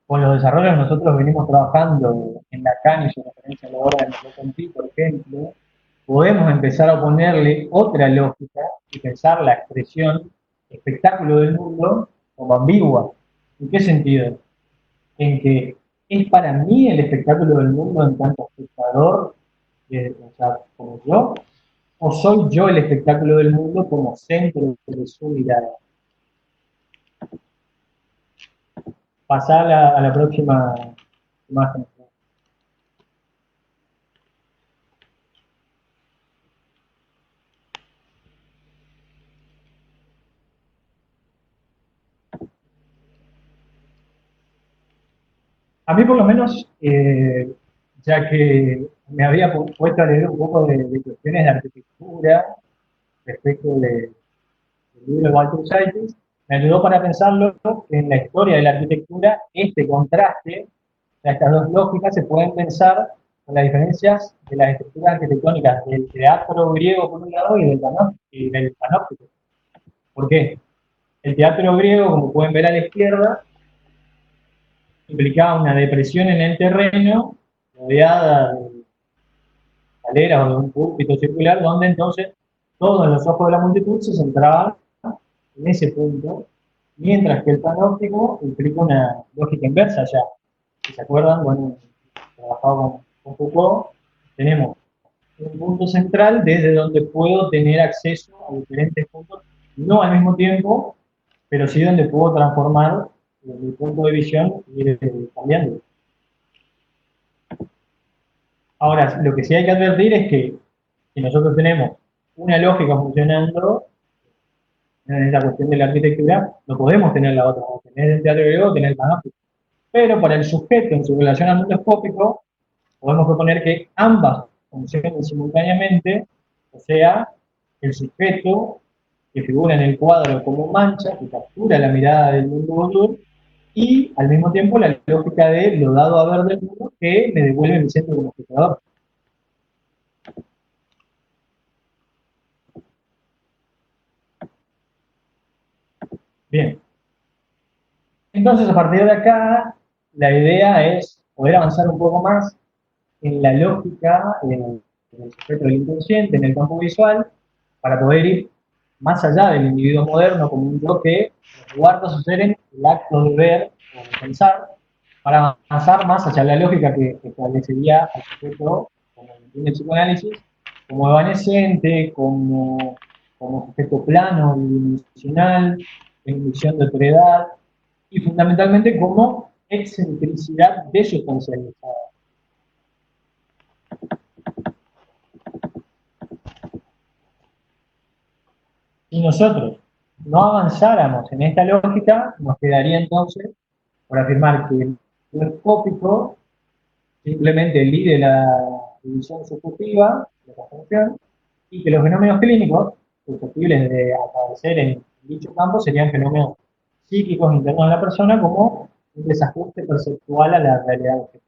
con los desarrollos que nosotros venimos trabajando en Lacan y su referencia a la obra de Merleau-Ponty, por ejemplo, podemos empezar a ponerle otra lógica y pensar la expresión espectáculo del mundo como ambigua. ¿En qué sentido? En que es para mí el espectáculo del mundo en tanto espectador, o sea, como yo, o soy yo el espectáculo del mundo como centro de su mirada. Pasar a la próxima imagen. A mí por lo menos, ya que me había puesto a leer un poco de cuestiones de arquitectura respecto del libro de Walter Saitis, me ayudó para pensarlo que en la historia de la arquitectura este contraste, o sea, estas dos lógicas se pueden pensar con las diferencias de las estructuras arquitectónicas del teatro griego por un lado y del panóptico. ¿Por qué? El teatro griego, como pueden ver a la izquierda, implicaba una depresión en el terreno rodeada de escaleras o de un púlpito circular, donde entonces todos los ojos de la multitud se centraban en ese punto, mientras que el panóptico implica una lógica inversa ya. Si se acuerdan, bueno, trabajaba con Foucault, tenemos un punto central desde donde puedo tener acceso a diferentes puntos, no al mismo tiempo, pero sí donde puedo transformar mi punto de visión y ir cambiando. Ahora, lo que sí hay que advertir es que si nosotros tenemos una lógica funcionando en la cuestión de la arquitectura, no podemos tener la otra, o tener el teatro griego o tener el panóptico. Pero para el sujeto en su relación al mundo escópico, podemos proponer que ambas funcionen simultáneamente, o sea, el sujeto que figura en el cuadro como mancha, que captura la mirada del mundo Baudour, y al mismo tiempo la lógica de lo dado a ver del mundo que me devuelve mi centro como espectador. Bien. Entonces, a partir de acá, la idea es poder avanzar un poco más en la lógica, en el sujeto del inconsciente, en el campo visual, para poder ir más allá del individuo moderno como un yo que guarda su ser en el acto de ver o de pensar, para avanzar más hacia la lógica que establecería al sujeto, como entiende el psicoanálisis, como evanescente, como sujeto plano, bidimensional, en ilusión de otredad, y fundamentalmente como excentricidad desustancializada. Si nosotros no avanzáramos en esta lógica, nos quedaría entonces por afirmar que lo escópico simplemente elide la división subjetiva, de la función, y que los fenómenos clínicos susceptibles de aparecer en dicho campo serían fenómenos psíquicos internos de la persona como un desajuste perceptual a la realidad objetiva.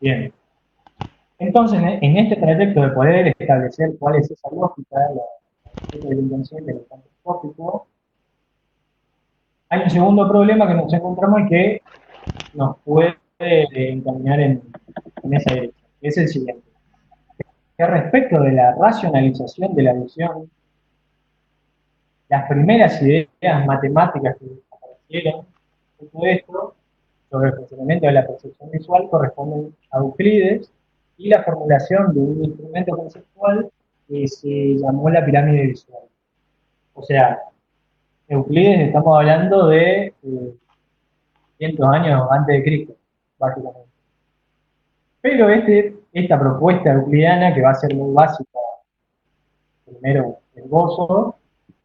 Bien. Entonces, en este trayecto de poder establecer cuál es esa lógica, del inconsciente, del campo escópico, hay un segundo problema que nos encontramos y que nos puede encaminar en esa dirección. Es el siguiente. Que respecto de la racionalización de la visión, las primeras ideas matemáticas que aparecieron en todo esto sobre el funcionamiento de la percepción visual corresponden a Euclides y la formulación de un instrumento conceptual que se llamó la pirámide visual. O sea, Euclides estamos hablando de cientos de años antes de Cristo, básicamente. Pero esta propuesta euclidiana, que va a ser muy básica, primero el gozo,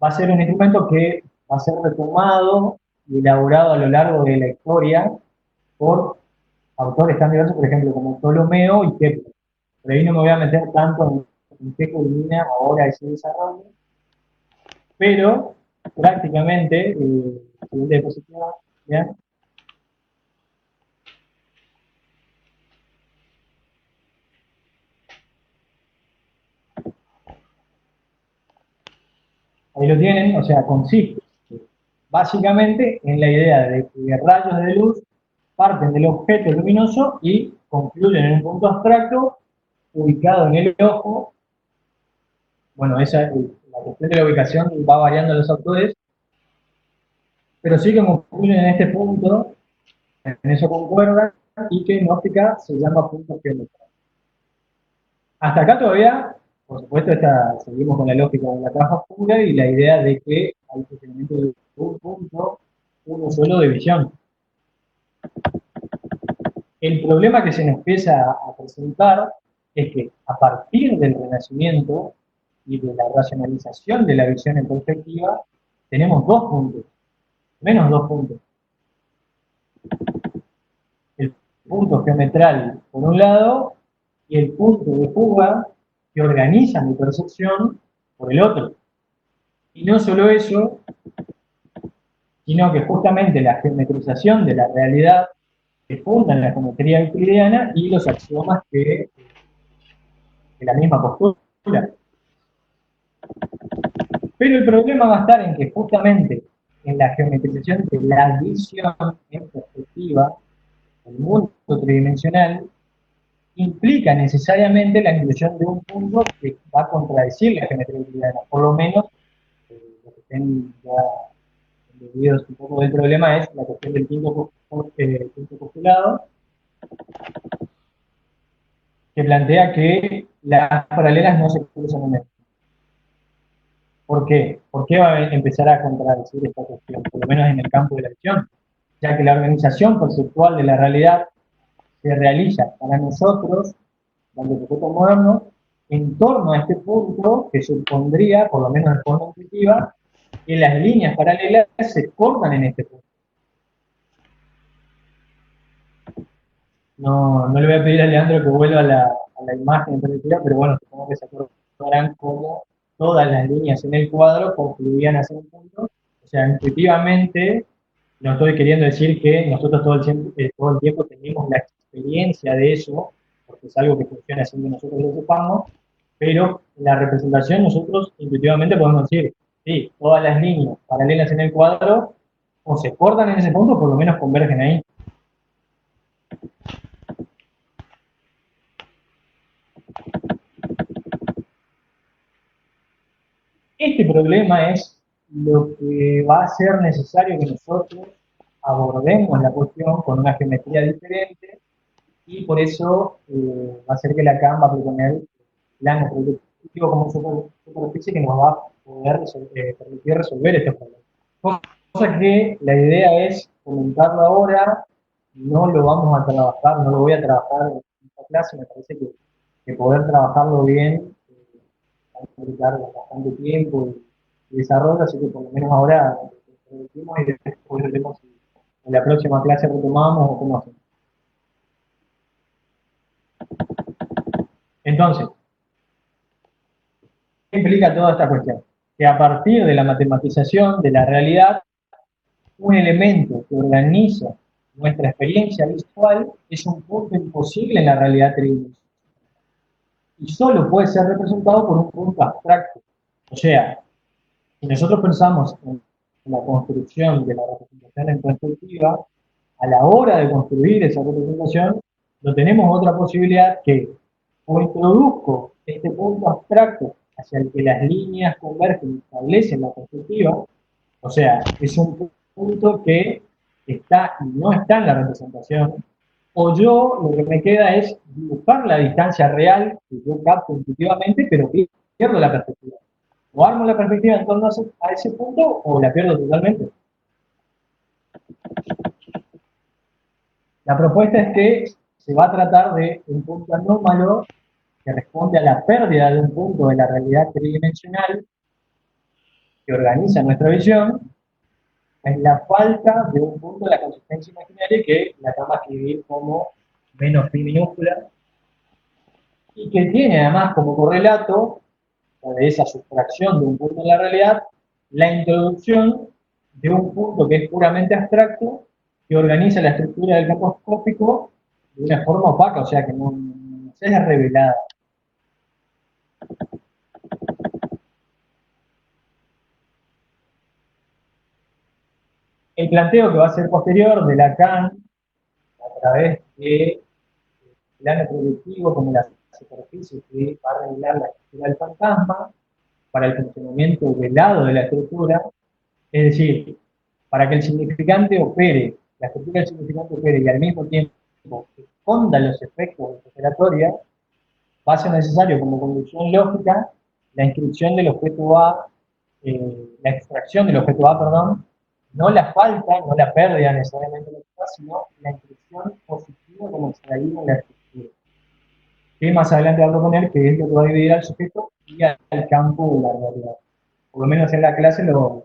va a ser un instrumento que va a ser retomado y elaborado a lo largo de la historia por autores tan diversos, por ejemplo, como Ptolomeo y Kepler. Por ahí no me voy a meter tanto en qué culmina ahora ese desarrollo, pero prácticamente, siguiente diapositiva, ¿bien? Ahí lo tienen, o sea, consiste básicamente en la idea de que rayos de luz parten del objeto luminoso y concluyen en un punto abstracto ubicado en el ojo. Bueno, esa, la cuestión de la ubicación va variando en los autores, pero sí que concluyen en este punto, en eso concuerdan, y que en óptica se llama punto geométrico. Hasta acá todavía, por supuesto, seguimos con la lógica de la caja oscura y la idea de que hay funcionamiento de un punto, uno solo de visión. El problema que se nos empieza a presentar es que a partir del Renacimiento y de la racionalización de la visión en perspectiva, tenemos dos puntos, menos dos puntos. El punto geometral por un lado y el punto de fuga que organiza mi percepción por el otro. Y no solo eso, sino que justamente la geometrización de la realidad que funda en la geometría euclidiana y los axiomas que la misma postura. Pero el problema va a estar en que justamente en la geometrización de la visión en perspectiva, el mundo tridimensional, implica necesariamente la inclusión de un punto que va a contradecir la geometría euclidiana. Por lo menos, lo que estén ya entendidos un poco del problema es la cuestión del quinto postulado, que plantea que las paralelas no se cruzan en esto. ¿Por qué? ¿Por qué va a empezar a contradecir esta cuestión? Por lo menos en el campo de la visión, ya que la organización perceptual de la realidad se realiza para nosotros, los sujetos modernos, en torno a este punto que supondría, por lo menos de forma intuitiva, que las líneas paralelas se cortan en este punto. No le voy a pedir a Leandro que vuelva a la imagen en perspectiva, pero bueno, supongo que se acordarán cómo todas las líneas en el cuadro confluían hacia un punto. O sea, intuitivamente, no estoy queriendo decir que nosotros todo el tiempo tenemos la experiencia de eso, porque es algo que funciona sin que nosotros lo sepamos, pero en la representación nosotros intuitivamente podemos decir, sí, todas las líneas paralelas en el cuadro o se cortan en ese punto o por lo menos convergen ahí. Este problema es lo que va a ser necesario que nosotros abordemos la cuestión con una geometría diferente y por eso va a ser que Lacan va a proponer planos proyectivos como superficie que nos va a poder permitir resolver estos problemas. Cosa que la idea es comentarlo ahora, no lo vamos a trabajar, no lo voy a trabajar en esta clase, me parece que poder trabajarlo bien va a implicar bastante tiempo y desarrollo, así que por lo menos ahora lo decimos y después veremos si en la próxima clase retomamos o cómo hacemos. Entonces, ¿qué implica toda esta cuestión? Que a partir de la matematización de la realidad, un elemento que organiza nuestra experiencia visual es un punto imposible en la realidad tridimensional. Y solo puede ser representado por un punto abstracto. O sea, si nosotros pensamos en la construcción de la representación en perspectiva, a la hora de construir esa representación, no tenemos otra posibilidad que o introduzco este punto abstracto hacia el que las líneas convergen y establecen la perspectiva, o sea, es un punto que está y no está en la representación, o yo lo que me queda es dibujar la distancia real que yo capto intuitivamente, pero pierdo la perspectiva. O armo la perspectiva en torno a ese punto o la pierdo totalmente. La propuesta es que se va a tratar de un punto anómalo que responde a la pérdida de un punto de la realidad tridimensional que organiza nuestra visión, es la falta de un punto de la consistencia imaginaria que la acaba de escribir como menos pi minúscula, y que tiene además como correlato, de esa sustracción de un punto en la realidad, la introducción de un punto que es puramente abstracto, que organiza la estructura del campo escópico de una forma opaca, o sea que no es revelada. El planteo que va a ser posterior de Lacan, a través de plano proyectivo como la superficie que va a revelar la estructura del fantasma, para el funcionamiento velado de la estructura, es decir, para que el significante opere, la estructura del significante opere y al mismo tiempo esconda los efectos de operatoria, va a ser necesario como condición lógica la inscripción del objeto A, la extracción del objeto A, perdón, no la falta, no la pérdida necesariamente de la sino la inscripción positiva como extraída en la estructura. Que más adelante va a proponer que es lo que va a dividir al sujeto y al campo de la realidad. Por lo menos en la clase lo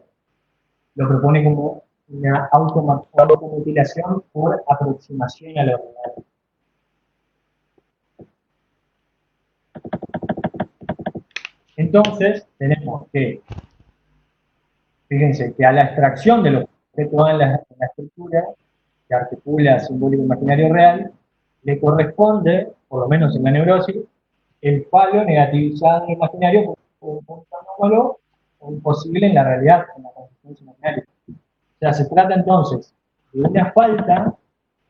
propone como una automutilación por aproximación a lo real. Entonces, tenemos que, fíjense, que a la extracción de los objetos en la estructura, que articula simbólico imaginario real, le corresponde, por lo menos en la neurosis, el palo negativizado en el imaginario por un punto anómalo o imposible en la realidad, en la consistencia imaginaria. O sea, se trata entonces de una falta,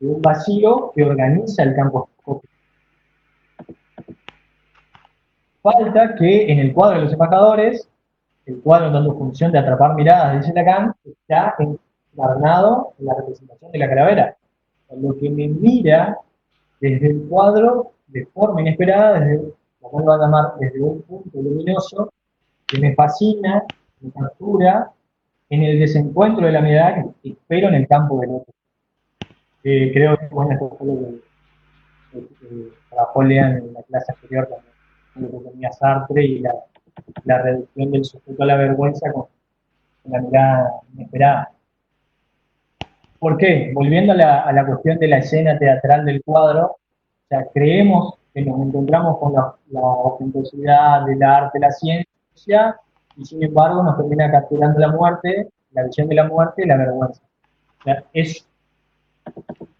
de un vacío que organiza el campo escópico. Falta que en el cuadro de los embajadores, el cuadro dando función de atrapar miradas, dice Lacan, está encarnado en la representación de la calavera. Lo que me mira desde el cuadro de forma inesperada, desde, lo va a llamar desde un punto luminoso, que me fascina, me captura, en el desencuentro de la mirada que espero en el campo del otro. Creo que bueno, esto fue lo que trabajó Lean en la clase anterior también, lo que tenía Sartre y la reducción del sujeto a la vergüenza con la mirada inesperada. ¿Por qué? Volviendo a la cuestión de la escena teatral del cuadro, o sea, creemos que nos encontramos con la ostentosidad del arte, la ciencia, y sin embargo nos termina capturando la muerte, la visión de la muerte y la vergüenza. O sea,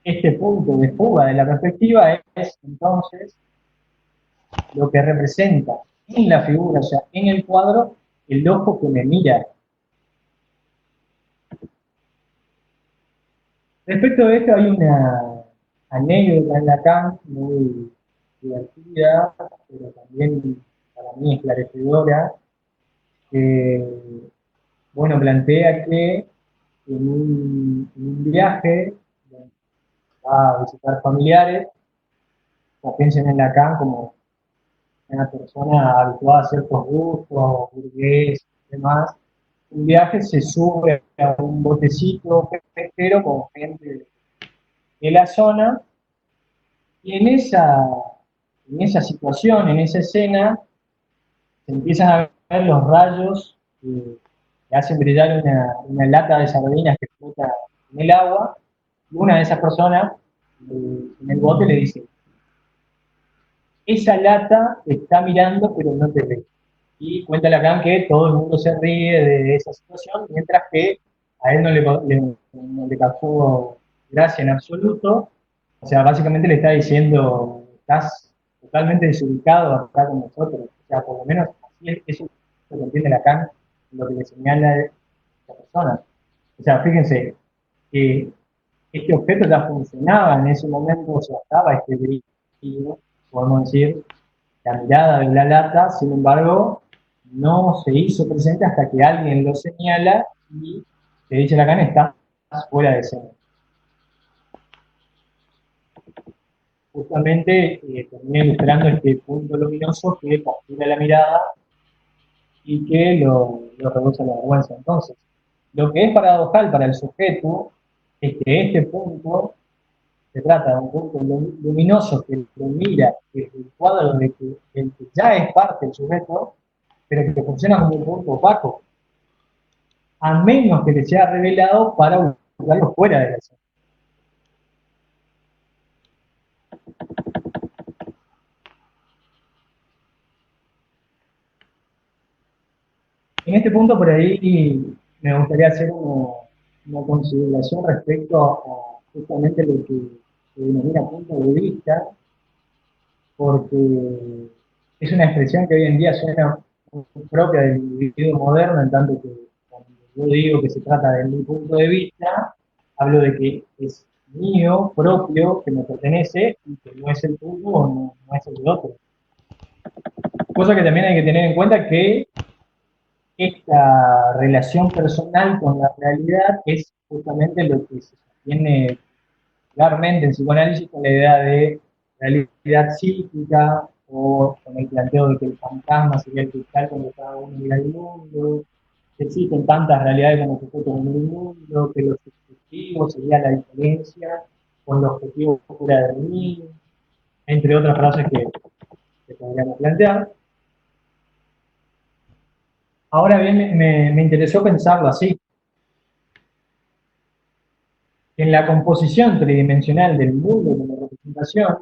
este punto de fuga de la perspectiva es entonces lo que representa en la figura, o sea, en el cuadro, el ojo que me mira. Respecto de esto hay una anécdota en Lacan muy divertida, pero también para mí esclarecedora, que, bueno, plantea que en un viaje va a visitar familiares, o piensen en Lacan como una persona habituada a ciertos gustos, burgués y demás, un viaje se sube a un botecito pesquero con gente de la zona, y en esa situación, en esa escena, se empiezan a ver los rayos que hacen brillar una lata de sardinas que flota en el agua, y una de esas personas en el bote le dice, esa lata te está mirando pero no te ve. Y cuenta Lacan que todo el mundo se ríe de esa situación, mientras que a él no le causó gracia en absoluto. O sea, básicamente le está diciendo, estás totalmente desubicado acá con nosotros. O sea, por lo menos así eso es lo que entiende Lacan, lo que le señala a esa persona. O sea, fíjense, que este objeto ya funcionaba en ese momento, o sea, estaba este brillo, podemos decir, la mirada de la lata, sin embargo, no se hizo presente hasta que alguien lo señala y le dice Lacan, está fuera de escena. Justamente terminé ilustrando este punto luminoso que captura la mirada y que lo reduce a la vergüenza. Entonces, lo que es paradojal para el sujeto es que este punto se trata de un punto luminoso que lo mira desde el cuadro de que el que ya es parte del sujeto, pero que funciona como un punto opaco. a menos que le sea revelado para buscarlo fuera de la escena. En este punto, por ahí, me gustaría hacer una consideración respecto a justamente lo que se denomina punto de vista, porque es una expresión que hoy en día suena muy propia del individuo moderno, en tanto que cuando yo digo que se trata de mi punto de vista, hablo de que es mío, propio, que me pertenece y que no es el tuyo o no es el de otro. Cosa que también hay que tener en cuenta que esta relación personal con la realidad es justamente lo que se sostiene claramente en psicoanálisis con la idea de realidad psíquica o con el planteo de que el fantasma sería el cristal cuando cada uno mira el mundo, que existen tantas realidades como sujetos en el mundo, que lo subjetivo sería la diferencia con lo objetivo fuera de mí, entre otras frases que podríamos plantear. Ahora bien, me interesó pensarlo así. En la composición tridimensional del mundo como representación,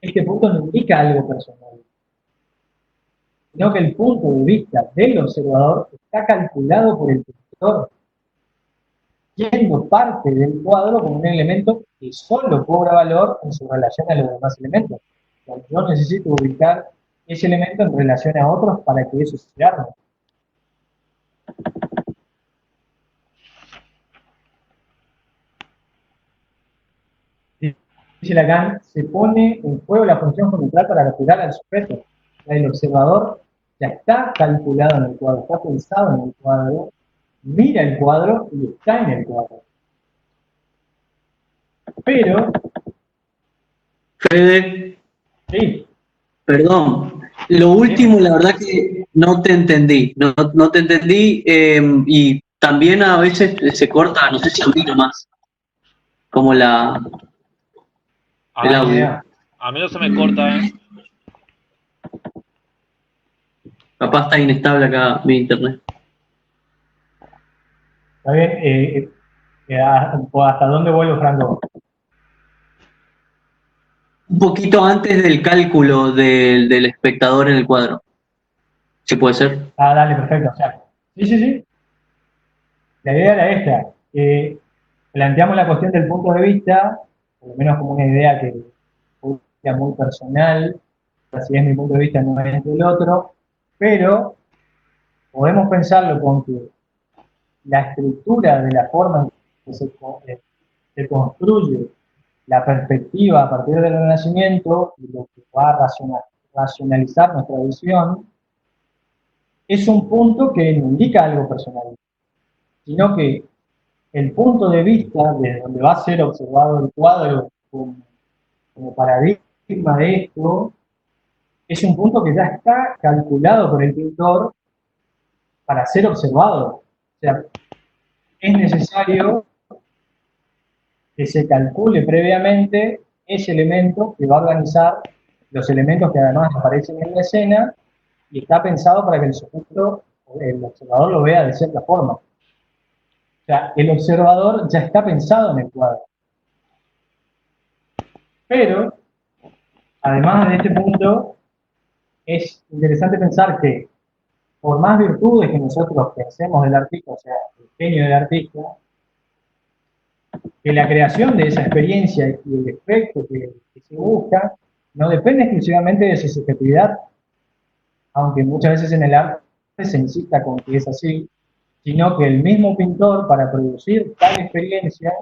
este punto no indica algo personal, sino que el punto de vista del observador está calculado por el pintor, siendo parte del cuadro como un elemento que solo cobra valor en su relación a los demás elementos. O sea, yo necesito ubicar ese elemento en relación a otros para que eso se arme. Dice Lacan, se pone en juego la función fundamental para capturar al sujeto. El observador ya está calculado en el cuadro, está pensado en el cuadro, mira el cuadro y está en el cuadro. Pero, Fede, sí, perdón. Lo último, la verdad que no te entendí. No te entendí y también a veces se corta, no sé si a mí nomás, como A el mí, audio. a mí no se me corta, ¿eh? Capaz está inestable acá mi internet. está bien. ¿Hasta dónde vuelvo, Franco? Un poquito antes del cálculo del espectador en el cuadro. ¿Sí puede ser? Ah, dale, perfecto. O sea, sí, sí, sí. La idea era esta. Planteamos la cuestión del punto de vista, por lo menos como una idea que es muy personal, así es mi punto de vista, no es el otro, pero podemos pensarlo con que la estructura de la forma en que se construye la perspectiva a partir del Renacimiento y lo que va a racionalizar nuestra visión, es un punto que no indica algo personal, sino que el punto de vista desde donde va a ser observado el cuadro como paradigma de esto, es un punto que ya está calculado por el pintor para ser observado. O sea, es necesario que se calcule previamente ese elemento que va a organizar los elementos que además aparecen en la escena y está pensado para que el sujeto, el observador lo vea de cierta forma. O sea, el observador ya está pensado en el cuadro. Pero, además de este punto, es interesante pensar que por más virtudes que nosotros pensemos del artista, o sea, el genio del artista, que la creación de esa experiencia y el efecto que se busca no depende exclusivamente de su subjetividad, aunque muchas veces en el arte se insista con que es así, sino que el mismo pintor, para producir tal experiencia,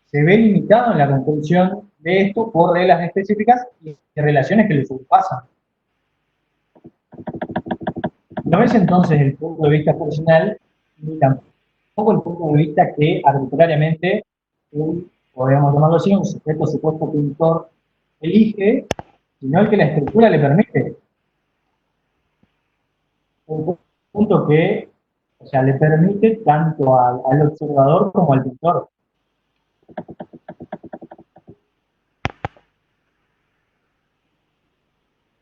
se ve limitado en la construcción de esto por reglas específicas y relaciones que le surpasan. No es entonces el punto de vista personal, ni tampoco el punto de vista que arbitrariamente podríamos llamarlo así, un sujeto supuesto pintor elige, sino el que la estructura le permite. Un punto que, o sea, le permite tanto al observador como al pintor.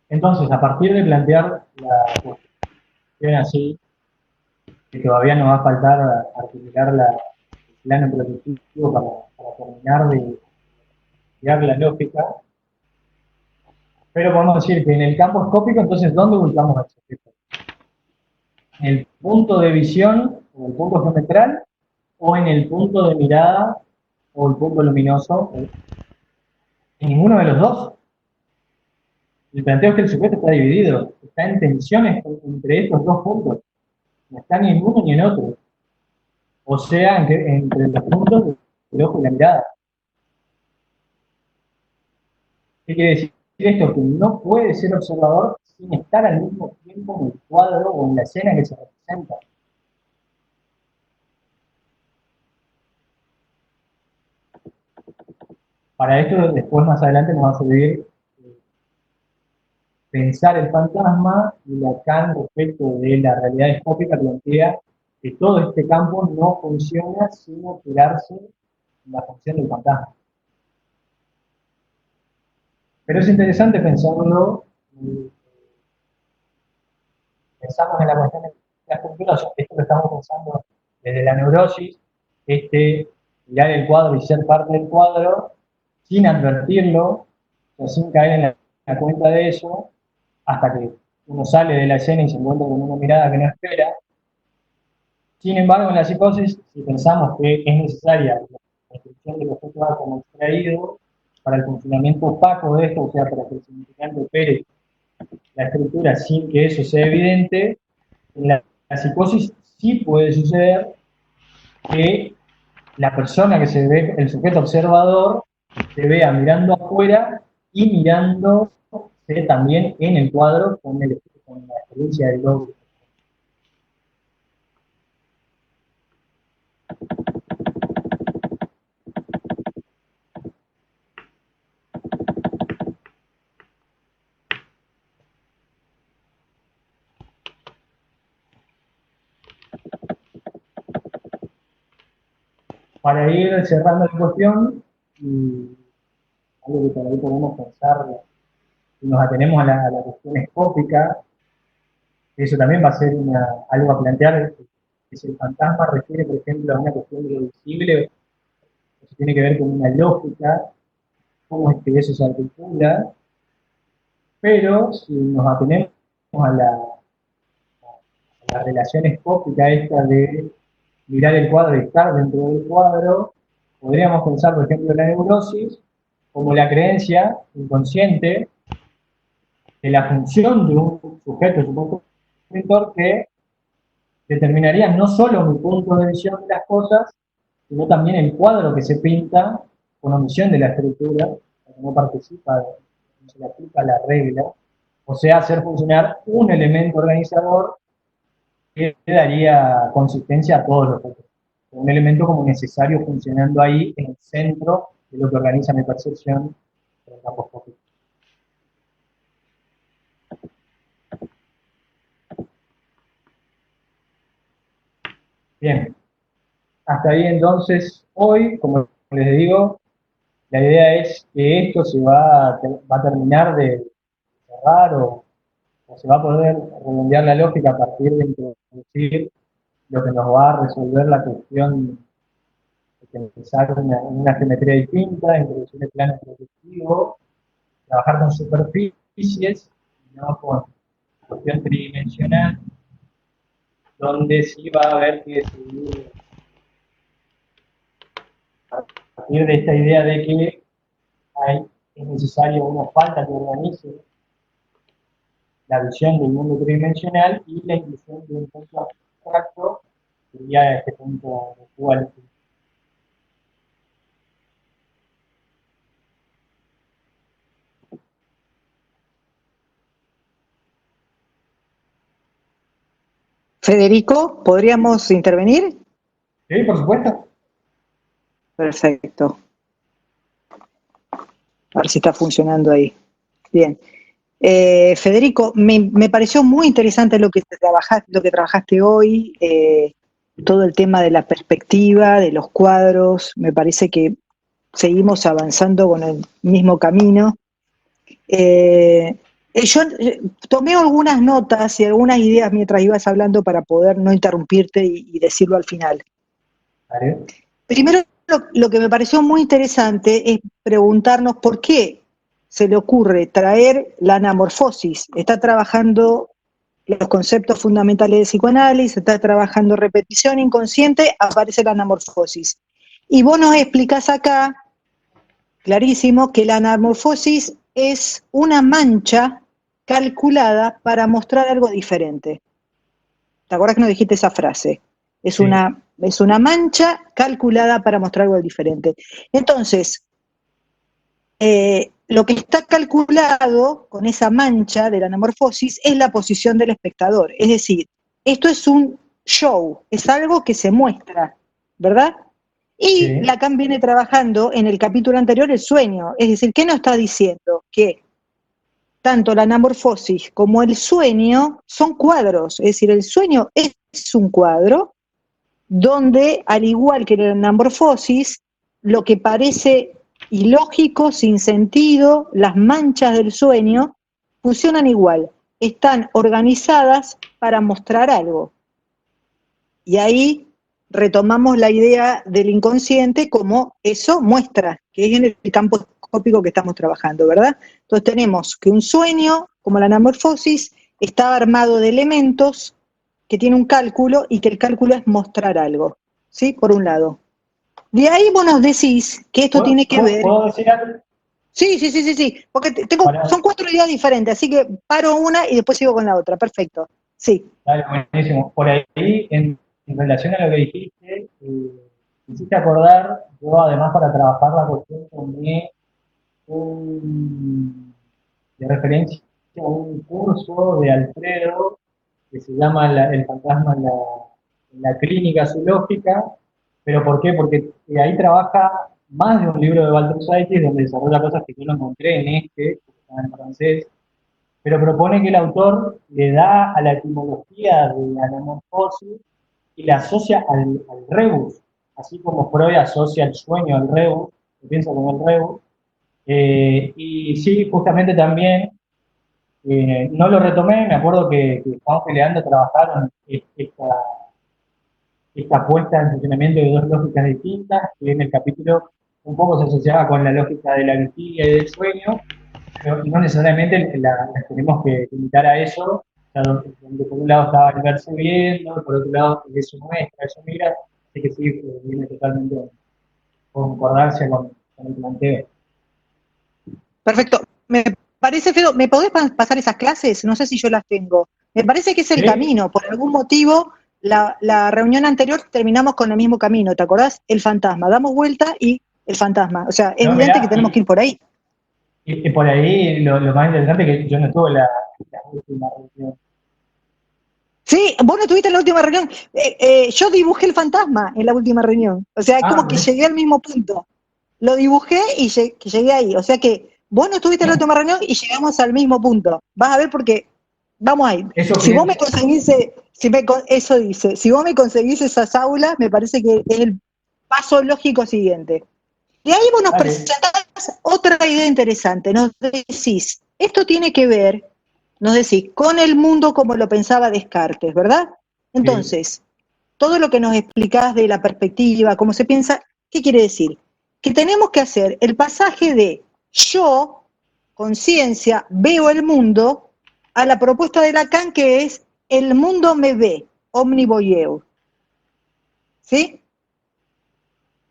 Entonces, a partir de plantear la cuestión así, que todavía nos va a faltar articular el plano proyectivo para terminar de crear la lógica, pero podemos decir que en el campo escópico, entonces, ¿dónde ubicamos al sujeto? ¿En el punto de visión o el punto geometral o en el punto de mirada o el punto luminoso? En ninguno de los dos. El planteo es que el sujeto está dividido, está en tensiones entre estos dos puntos, no está ni en uno ni en otro. O sea, entre los puntos del ojo y la mirada. ¿Qué quiere decir esto? Que no puede ser observador sin estar al mismo tiempo en el cuadro o en la escena que se representa. Para esto, después más adelante nos va a servir pensar el fantasma, y Lacan respecto de la realidad escópica plantea que todo este campo no funciona sin operarse en la función del fantasma. Pero es interesante pensarlo, pensamos en la cuestión de la estructura, esto lo estamos pensando desde la neurosis, mirar el cuadro y ser parte del cuadro, sin advertirlo, o sin caer en la cuenta de eso, hasta que uno sale de la escena y se encuentra con una mirada que no espera. Sin embargo, en la psicosis, si pensamos que es necesaria la descripción del objeto A como extraído, para el funcionamiento opaco de esto, o sea, para que el significante opere la estructura sin que eso sea evidente, en la psicosis sí puede suceder que la persona que se ve, el sujeto observador, se vea mirando afuera y mirándose también en el cuadro con la experiencia del logro. Para ir cerrando la cuestión, y algo que por ahí podemos pensar, si nos atenemos a la cuestión escópica, eso también va a ser algo a plantear, que si el fantasma refiere, por ejemplo, a una cuestión de lo visible, o si tiene que ver con una lógica, cómo es que eso se articula, pero si nos atenemos a la relación escópica esta de mirar el cuadro y estar dentro del cuadro, podríamos pensar, por ejemplo, en la neurosis como la creencia inconsciente de la función de un sujeto, supongo, escritor, que determinaría no solo mi punto de visión de las cosas, sino también el cuadro que se pinta con omisión de la estructura, que no participa, no se le aplica la regla, o sea, hacer funcionar un elemento organizador que daría consistencia a todos los otros. Un elemento como necesario funcionando ahí en el centro de lo que organiza mi percepción en el campo escópico. Bien, hasta ahí entonces, hoy, como les digo, la idea es que esto se va a terminar de cerrar o se va a poder redondear la lógica a partir de introducir lo que nos va a resolver la cuestión de pensar una geometría distinta, introducir el plano proyectivo, trabajar con superficies, no con cuestión tridimensional, donde sí va a haber que decidir a partir de esta idea de que es necesario una falta que organice la visión del mundo tridimensional y la inclusión de un punto abstracto, que sería este punto dual. Federico, ¿podríamos intervenir? Sí, por supuesto. Perfecto. A ver si está funcionando ahí. Bien. Federico, me pareció muy interesante lo que trabajaste hoy, todo el tema de la perspectiva, de los cuadros. Me parece que seguimos avanzando con el mismo camino. Yo tomé algunas notas y algunas ideas mientras ibas hablando para poder no interrumpirte y decirlo al final. ¿Vale? Primero, lo que me pareció muy interesante es preguntarnos por qué se le ocurre traer la anamorfosis. Está trabajando los conceptos fundamentales de psicoanálisis, está trabajando repetición inconsciente, aparece la anamorfosis. Y vos nos explicás acá, clarísimo, que la anamorfosis es una mancha calculada para mostrar algo diferente. ¿Te acuerdas que nos dijiste esa frase? Es Sí. una mancha calculada para mostrar algo diferente. Entonces, lo que está calculado con esa mancha de la anamorfosis es la posición del espectador. Es decir, esto es un show, es algo que se muestra, ¿verdad? Y Sí. Lacan viene trabajando en el capítulo anterior el sueño. Es decir, ¿qué nos está diciendo? Que tanto la anamorfosis como el sueño son cuadros. Es decir, el sueño es un cuadro donde, al igual que la anamorfosis, lo que parece ilógico, sin sentido, las manchas del sueño, funcionan igual, están organizadas para mostrar algo. Y ahí retomamos la idea del inconsciente como eso muestra, que es en el campo escópico que estamos trabajando, ¿verdad? Entonces tenemos que un sueño, como la anamorfosis, está armado de elementos que tiene un cálculo y que el cálculo es mostrar algo, ¿sí? Por un lado. De ahí vos nos decís que esto tiene que ver... ¿Puedo decir algo? Sí, porque son 4 ideas diferentes, así que paro una y después sigo con la otra, perfecto. Sí. Dale, buenísimo. Por ahí, en relación a lo que dijiste, me hiciste acordar, yo además para trabajar la cuestión tomé de referencia a un curso de Alfredo que se llama El fantasma en la clínica zoológica. ¿Pero por qué? Porque ahí trabaja más de un libro de Walter Saites donde desarrolla cosas que yo no encontré en este, porque está en francés, pero propone que el autor le da a la etimología de la anamorfosis y la asocia al rebus, así como Freud asocia el sueño al rebus, que piensa con el rebus. Y sí, justamente también, no lo retomé, me acuerdo que Juan y Leandro trabajaron esta puesta en funcionamiento de dos lógicas distintas, que en el capítulo un poco se asociaba con la lógica de la vigilia y del sueño, pero no necesariamente las tenemos que limitar a eso, o sea, donde por un lado estaba el verse viendo, por otro lado eso muestra, eso mira, así que sí, viene totalmente en concordancia con el planteo. Perfecto. Me parece, Fedo, ¿me podés pasar esas clases? No sé si yo las tengo. Me parece que es el ¿Sí? camino. Por algún motivo, la reunión anterior terminamos con el mismo camino. ¿Te acordás? El fantasma. Damos vuelta y el fantasma. O sea, es No, evidente mirá, que tenemos que ir por ahí. y por ahí lo más interesante es que yo no estuve la última reunión. Sí, vos no estuviste en la última reunión. Yo dibujé el fantasma en la última reunión. O sea, es como que llegué al mismo punto. Lo dibujé y llegué ahí. O sea que vos no estuviste en la última reunión y llegamos al mismo punto. Vas a ver porque vamos ahí. Eso Si vos me pienso. conseguís, eso dice, si vos me conseguís esas aulas, me parece que es el paso lógico siguiente. Y ahí vos nos Dale. presentás otra idea interesante. Nos decís, esto tiene que ver, nos decís, con el mundo como lo pensaba Descartes, ¿verdad? Entonces, todo lo que nos explicás de la perspectiva, cómo se piensa, ¿qué quiere decir? Que tenemos que hacer el pasaje de yo, conciencia, veo el mundo, a la propuesta de Lacan que es el mundo me ve, omnivoyeur. ¿Sí?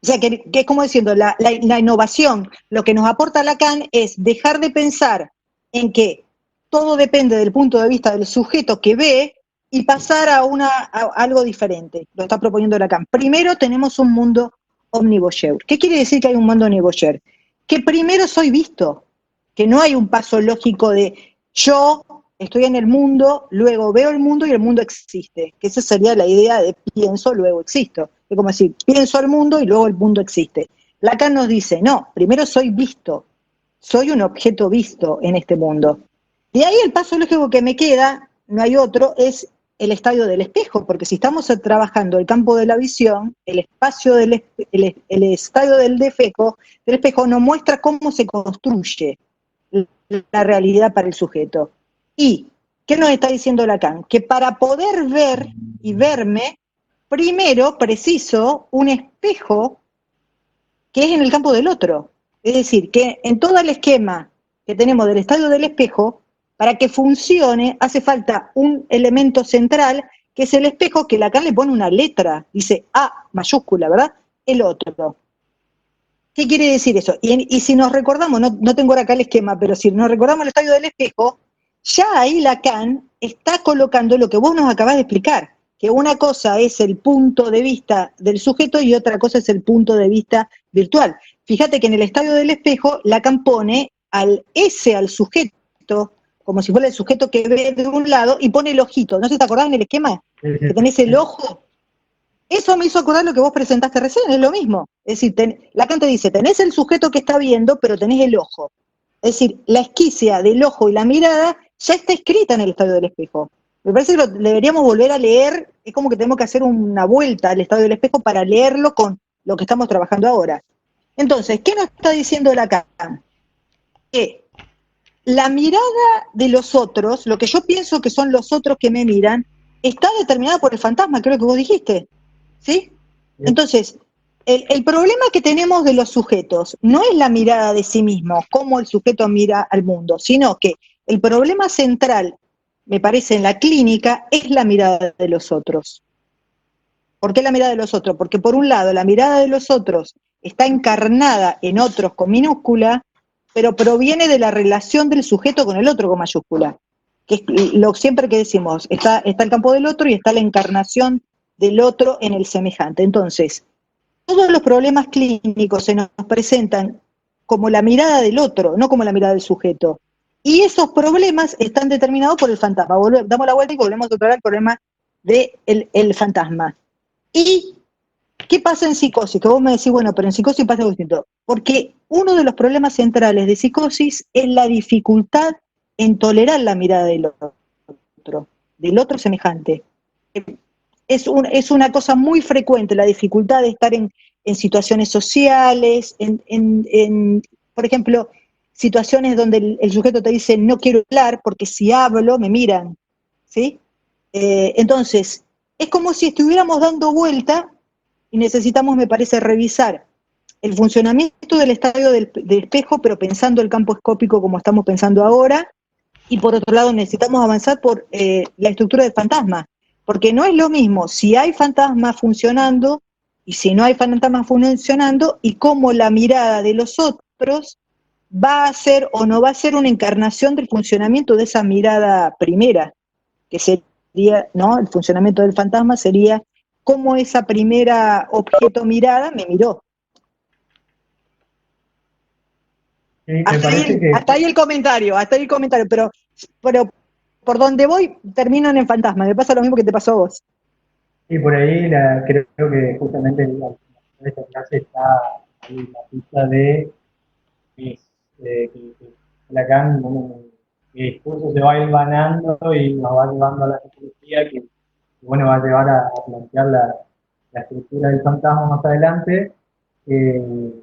O sea, que es como diciendo, la innovación, lo que nos aporta Lacan es dejar de pensar en que todo depende del punto de vista del sujeto que ve y pasar a algo diferente. Lo está proponiendo Lacan. Primero tenemos un mundo omnivoyeur. ¿Qué quiere decir que hay un mundo omnivoyeur? Que primero soy visto, que no hay un paso lógico de yo estoy en el mundo, luego veo el mundo y el mundo existe. Que esa sería la idea de pienso, luego existo. Es como decir, pienso al mundo y luego el mundo existe. Lacan nos dice, no, primero soy visto, soy un objeto visto en este mundo. De ahí el paso lógico que me queda, no hay otro, es el estadio del espejo, porque si estamos trabajando el campo de la visión, el espacio el estadio del espejo nos muestra cómo se construye. la realidad para el sujeto. ¿Y qué nos está diciendo Lacan? Que para poder ver y verme, primero preciso un espejo que es en el campo del otro. Es decir, que en todo el esquema que tenemos del estadio del espejo, para que funcione hace falta un elemento central, que es el espejo, que Lacan le pone una letra, dice A mayúscula, ¿verdad? El otro. ¿Qué quiere decir eso? Y si nos recordamos, no tengo ahora acá el esquema, pero si nos recordamos el estadio del espejo, ya ahí Lacan está colocando lo que vos nos acabás de explicar, que una cosa es el punto de vista del sujeto y otra cosa es el punto de vista virtual. Fíjate que en el estadio del espejo Lacan pone al sujeto, como si fuera el sujeto que ve de un lado, y pone el ojito. ¿No se te acordás en el esquema? Que tenés el ojo. Eso me hizo acordar lo que vos presentaste recién, es lo mismo. Es decir, Lacan te dice, tenés el sujeto que está viendo, pero tenés el ojo. Es decir, la esquicia del ojo y la mirada ya está escrita en el estadio del espejo. Me parece que lo deberíamos volver a leer, es como que tenemos que hacer una vuelta al estadio del espejo para leerlo con lo que estamos trabajando ahora. Entonces, ¿qué nos está diciendo Lacan? Que la mirada de los otros, lo que yo pienso que son los otros que me miran, está determinada por el fantasma, creo que vos dijiste. ¿Sí? Entonces, el problema que tenemos de los sujetos no es la mirada de sí mismo, cómo el sujeto mira al mundo, sino que el problema central, me parece, en la clínica, es la mirada de los otros. ¿Por qué la mirada de los otros? Porque por un lado, la mirada de los otros está encarnada en otros con minúscula, pero proviene de la relación del sujeto con el otro con mayúscula. Que es lo siempre que decimos, está el campo del otro y está la encarnación del otro en el semejante. Entonces, todos los problemas clínicos se nos presentan como la mirada del otro, no como la mirada del sujeto. Y esos problemas están determinados por el fantasma. Damos la vuelta y volvemos a tocar el problema del fantasma. ¿Y qué pasa en psicosis? Que vos me decís, bueno, pero en psicosis pasa algo distinto. Porque uno de los problemas centrales de psicosis es la dificultad en tolerar la mirada del otro semejante. Es una cosa muy frecuente la dificultad de estar en situaciones sociales, por ejemplo, situaciones donde el sujeto te dice no quiero hablar porque si hablo me miran, ¿sí? Entonces, es como si estuviéramos dando vuelta y necesitamos, me parece, revisar el funcionamiento del estadio del espejo, pero pensando el campo escópico como estamos pensando ahora, y por otro lado necesitamos avanzar por la estructura del fantasma, porque no es lo mismo si hay fantasmas funcionando y si no hay fantasmas funcionando, y cómo la mirada de los otros va a ser o no va a ser una encarnación del funcionamiento de esa mirada primera, que sería, ¿no? El funcionamiento del fantasma sería cómo esa primera objeto mirada me miró. Sí, me parece que Hasta ahí el comentario, pero por donde voy termino en el fantasma, me pasa lo mismo que te pasó a vos. sí, por ahí creo que justamente al final de esta clase está ahí la pista de que Lacan, bueno, el discurso se va a ir ganando y nos va llevando a la psicología que bueno, va a llevar a plantear la estructura del fantasma más adelante, eh,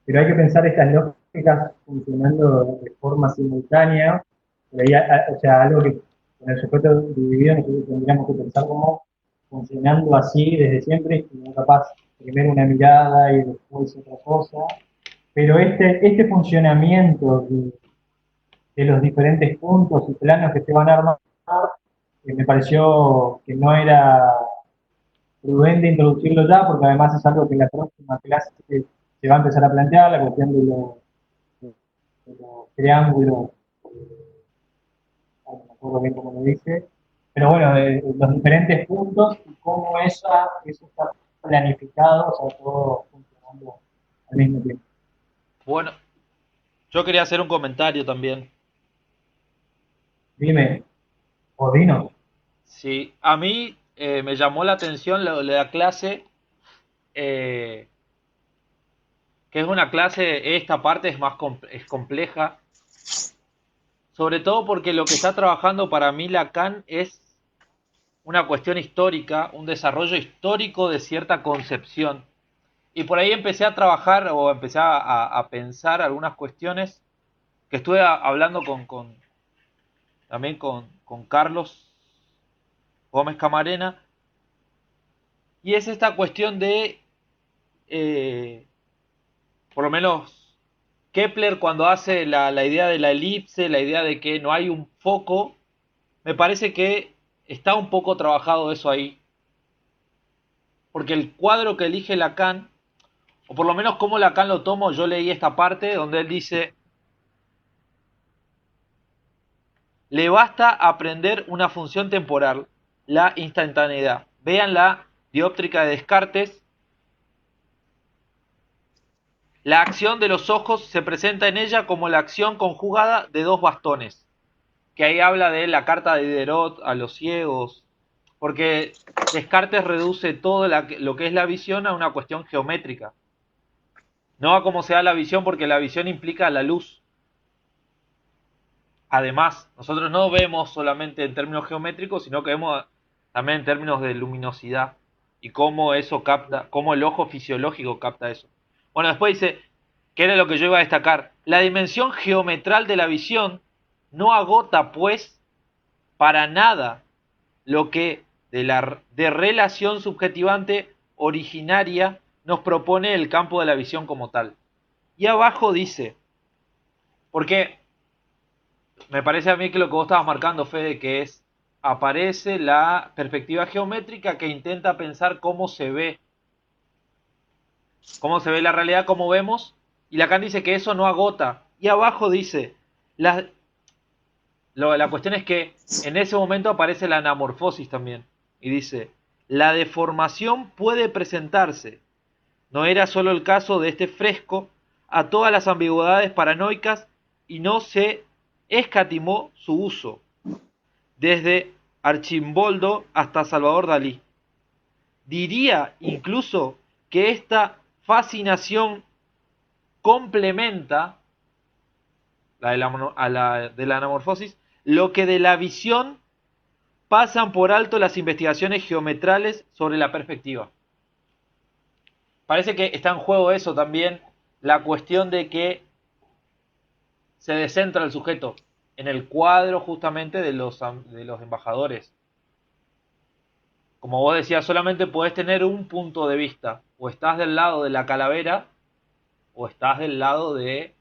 pero hay que pensar estas lógicas funcionando de forma simultánea, por ahí, o sea, algo que con el sujeto dividido nosotros tendríamos que pensar como funcionando así desde siempre, y no capaz primero una mirada y después otra cosa, pero este funcionamiento de los diferentes puntos y planos que se van a armar, me pareció que no era prudente introducirlo ya, porque además es algo que en la próxima clase se va a empezar a plantear, la cuestión de los triángulos, no me acuerdo bien cómo lo dice, pero bueno, los diferentes puntos y cómo eso está planificado, o sea, todo funcionando al mismo tiempo. Bueno, yo quería hacer un comentario también. Dime, Odino. Sí, a mí me llamó la atención la clase, eh, que es una clase, esta parte es es compleja, sobre todo porque lo que está trabajando para mí Lacan es una cuestión histórica, un desarrollo histórico de cierta concepción. Y por ahí empecé a trabajar o empecé a pensar algunas cuestiones que estuve hablando también con Carlos Gómez Camarena, y es esta cuestión de, por lo menos Kepler cuando hace la idea de la elipse, la idea de que no hay un foco, me parece que está un poco trabajado eso ahí, porque el cuadro que elige Lacan, o por lo menos como Lacan lo tomo, yo leí esta parte donde él dice: le basta aprender una función temporal, la instantaneidad. Vean la dióptrica de Descartes. La acción de los ojos se presenta en ella como la acción conjugada de dos bastones. Que ahí habla de la carta de Diderot a los ciegos. Porque Descartes reduce todo lo que es la visión a una cuestión geométrica. No a cómo se da la visión, porque la visión implica la luz. Además, nosotros no vemos solamente en términos geométricos, sino que vemos también en términos de luminosidad y cómo eso capta, cómo el ojo fisiológico capta eso. Bueno, después dice, ¿qué era lo que yo iba a destacar? La dimensión geometral de la visión no agota, pues, para nada lo que de relación subjetivante originaria nos propone el campo de la visión como tal. Y abajo dice, porque me parece a mí que lo que vos estabas marcando, Fede, que es, aparece la perspectiva geométrica que intenta pensar cómo se ve la realidad, cómo vemos, y Lacan dice que eso no agota. Y abajo dice, la cuestión es que en ese momento aparece la anamorfosis también, y dice, la deformación puede presentarse, no era solo el caso de este fresco, a todas las ambigüedades paranoicas, y no se escatimó su uso, desde Archimboldo hasta Salvador Dalí. Diría incluso que esta fascinación complementa de la anamorfosis, lo que de la visión pasan por alto las investigaciones geometrales sobre la perspectiva. Parece que está en juego eso también, la cuestión de que se descentra el sujeto en el cuadro justamente de los embajadores. Como vos decías, solamente podés tener un punto de vista. O estás del lado de la calavera, o estás del lado de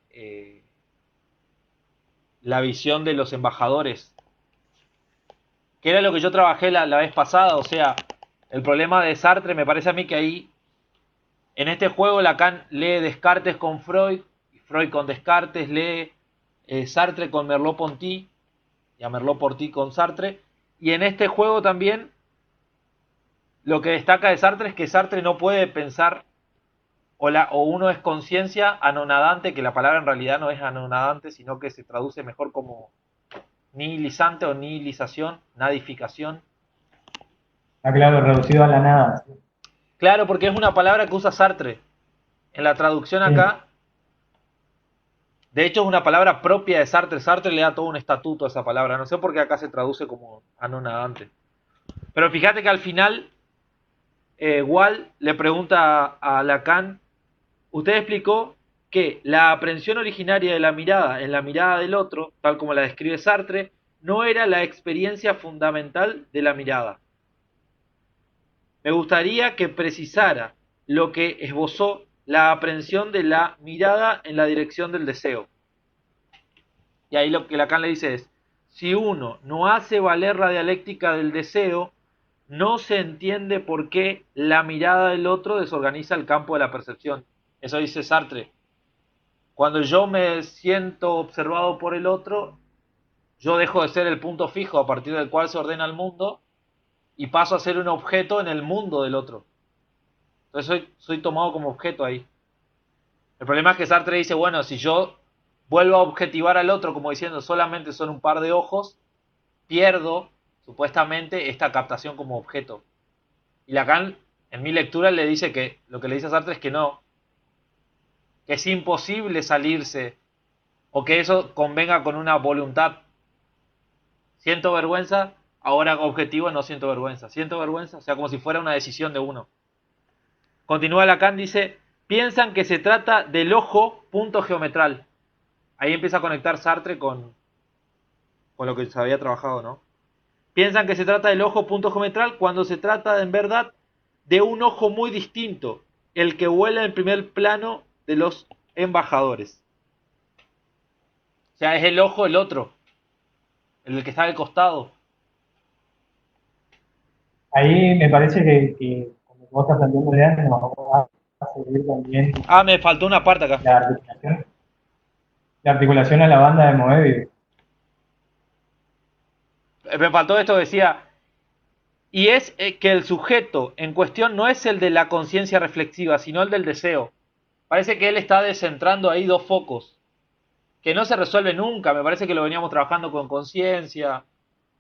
la visión de los embajadores. Que era lo que yo trabajé la vez pasada. O sea, el problema de Sartre, me parece a mí que ahí, en este juego Lacan lee Descartes con Freud, y Freud con Descartes, lee Sartre con Merleau-Ponty, y a Merleau-Ponty con Sartre. Y en este juego también lo que destaca de Sartre es que Sartre no puede pensar, o uno es conciencia anonadante, que la palabra en realidad no es anonadante, sino que se traduce mejor como nihilizante o nihilización, nadificación. Ah, claro, reducido a la nada. Claro, porque es una palabra que usa Sartre. En la traducción acá, de hecho es una palabra propia de Sartre. Sartre le da todo un estatuto a esa palabra. No sé por qué acá se traduce como anonadante. Pero fíjate que al final Wall le pregunta a Lacan, usted explicó que la aprehensión originaria de la mirada en la mirada del otro, tal como la describe Sartre, no era la experiencia fundamental de la mirada. Me gustaría que precisara lo que esbozó la aprehensión de la mirada en la dirección del deseo. Y ahí lo que Lacan le dice es, si uno no hace valer la dialéctica del deseo, no se entiende por qué la mirada del otro desorganiza el campo de la percepción. Eso dice Sartre. Cuando yo me siento observado por el otro, yo dejo de ser el punto fijo a partir del cual se ordena el mundo y paso a ser un objeto en el mundo del otro. Entonces soy tomado como objeto ahí. El problema es que Sartre dice, bueno, si yo vuelvo a objetivar al otro como diciendo solamente son un par de ojos, pierdo supuestamente esta captación como objeto. Y Lacan, en mi lectura, le dice que lo que le dice a Sartre es que no, que es imposible salirse, o que eso convenga con una voluntad. Siento vergüenza, ahora objetivo no siento vergüenza. Siento vergüenza, o sea, como si fuera una decisión de uno. Continúa Lacan, dice, piensan que se trata del ojo punto geometral. ahí empieza a conectar Sartre con lo que se había trabajado, ¿no? Piensan que se trata del ojo punto geometral cuando se trata en verdad de un ojo muy distinto, el que vuela en primer plano de los embajadores. O sea, es el ojo el otro, el que está al costado. Ahí me parece que como vos estás planteando de antes, nos vamos a seguir también Ah, me faltó una parte acá. la articulación a la banda de Moebius. Me faltó esto, decía, y es que el sujeto en cuestión no es el de la conciencia reflexiva, sino el del deseo. Parece que él está descentrando ahí dos focos, que no se resuelve nunca. Me parece que lo veníamos trabajando con conciencia,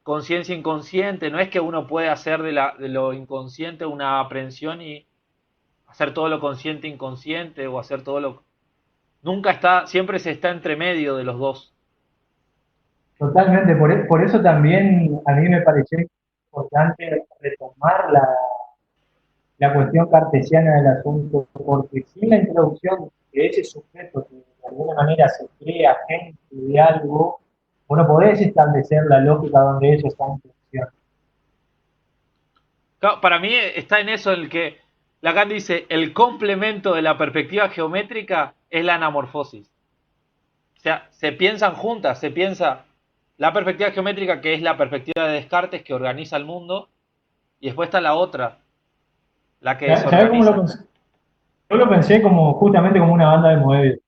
conciencia inconsciente. No es que uno puede hacer de lo inconsciente una aprehensión y hacer todo lo consciente inconsciente, o hacer todo lo... Nunca está, siempre se está entre medio de los dos. Totalmente, por eso también a mí me pareció importante retomar la cuestión cartesiana del asunto, porque sin la introducción de ese sujeto que de alguna manera se crea agente de algo, vos no podés establecer la lógica donde eso está en función. Claro, para mí está en eso el que Lacan dice, el complemento de la perspectiva geométrica es la anamorfosis. O sea, se piensan juntas, se piensa la perspectiva geométrica, que es la perspectiva de Descartes, que organiza el mundo, y después está la otra, la que ¿Sabés cómo lo desorganiza. pensé? Yo lo pensé como justamente como una banda de Moebius.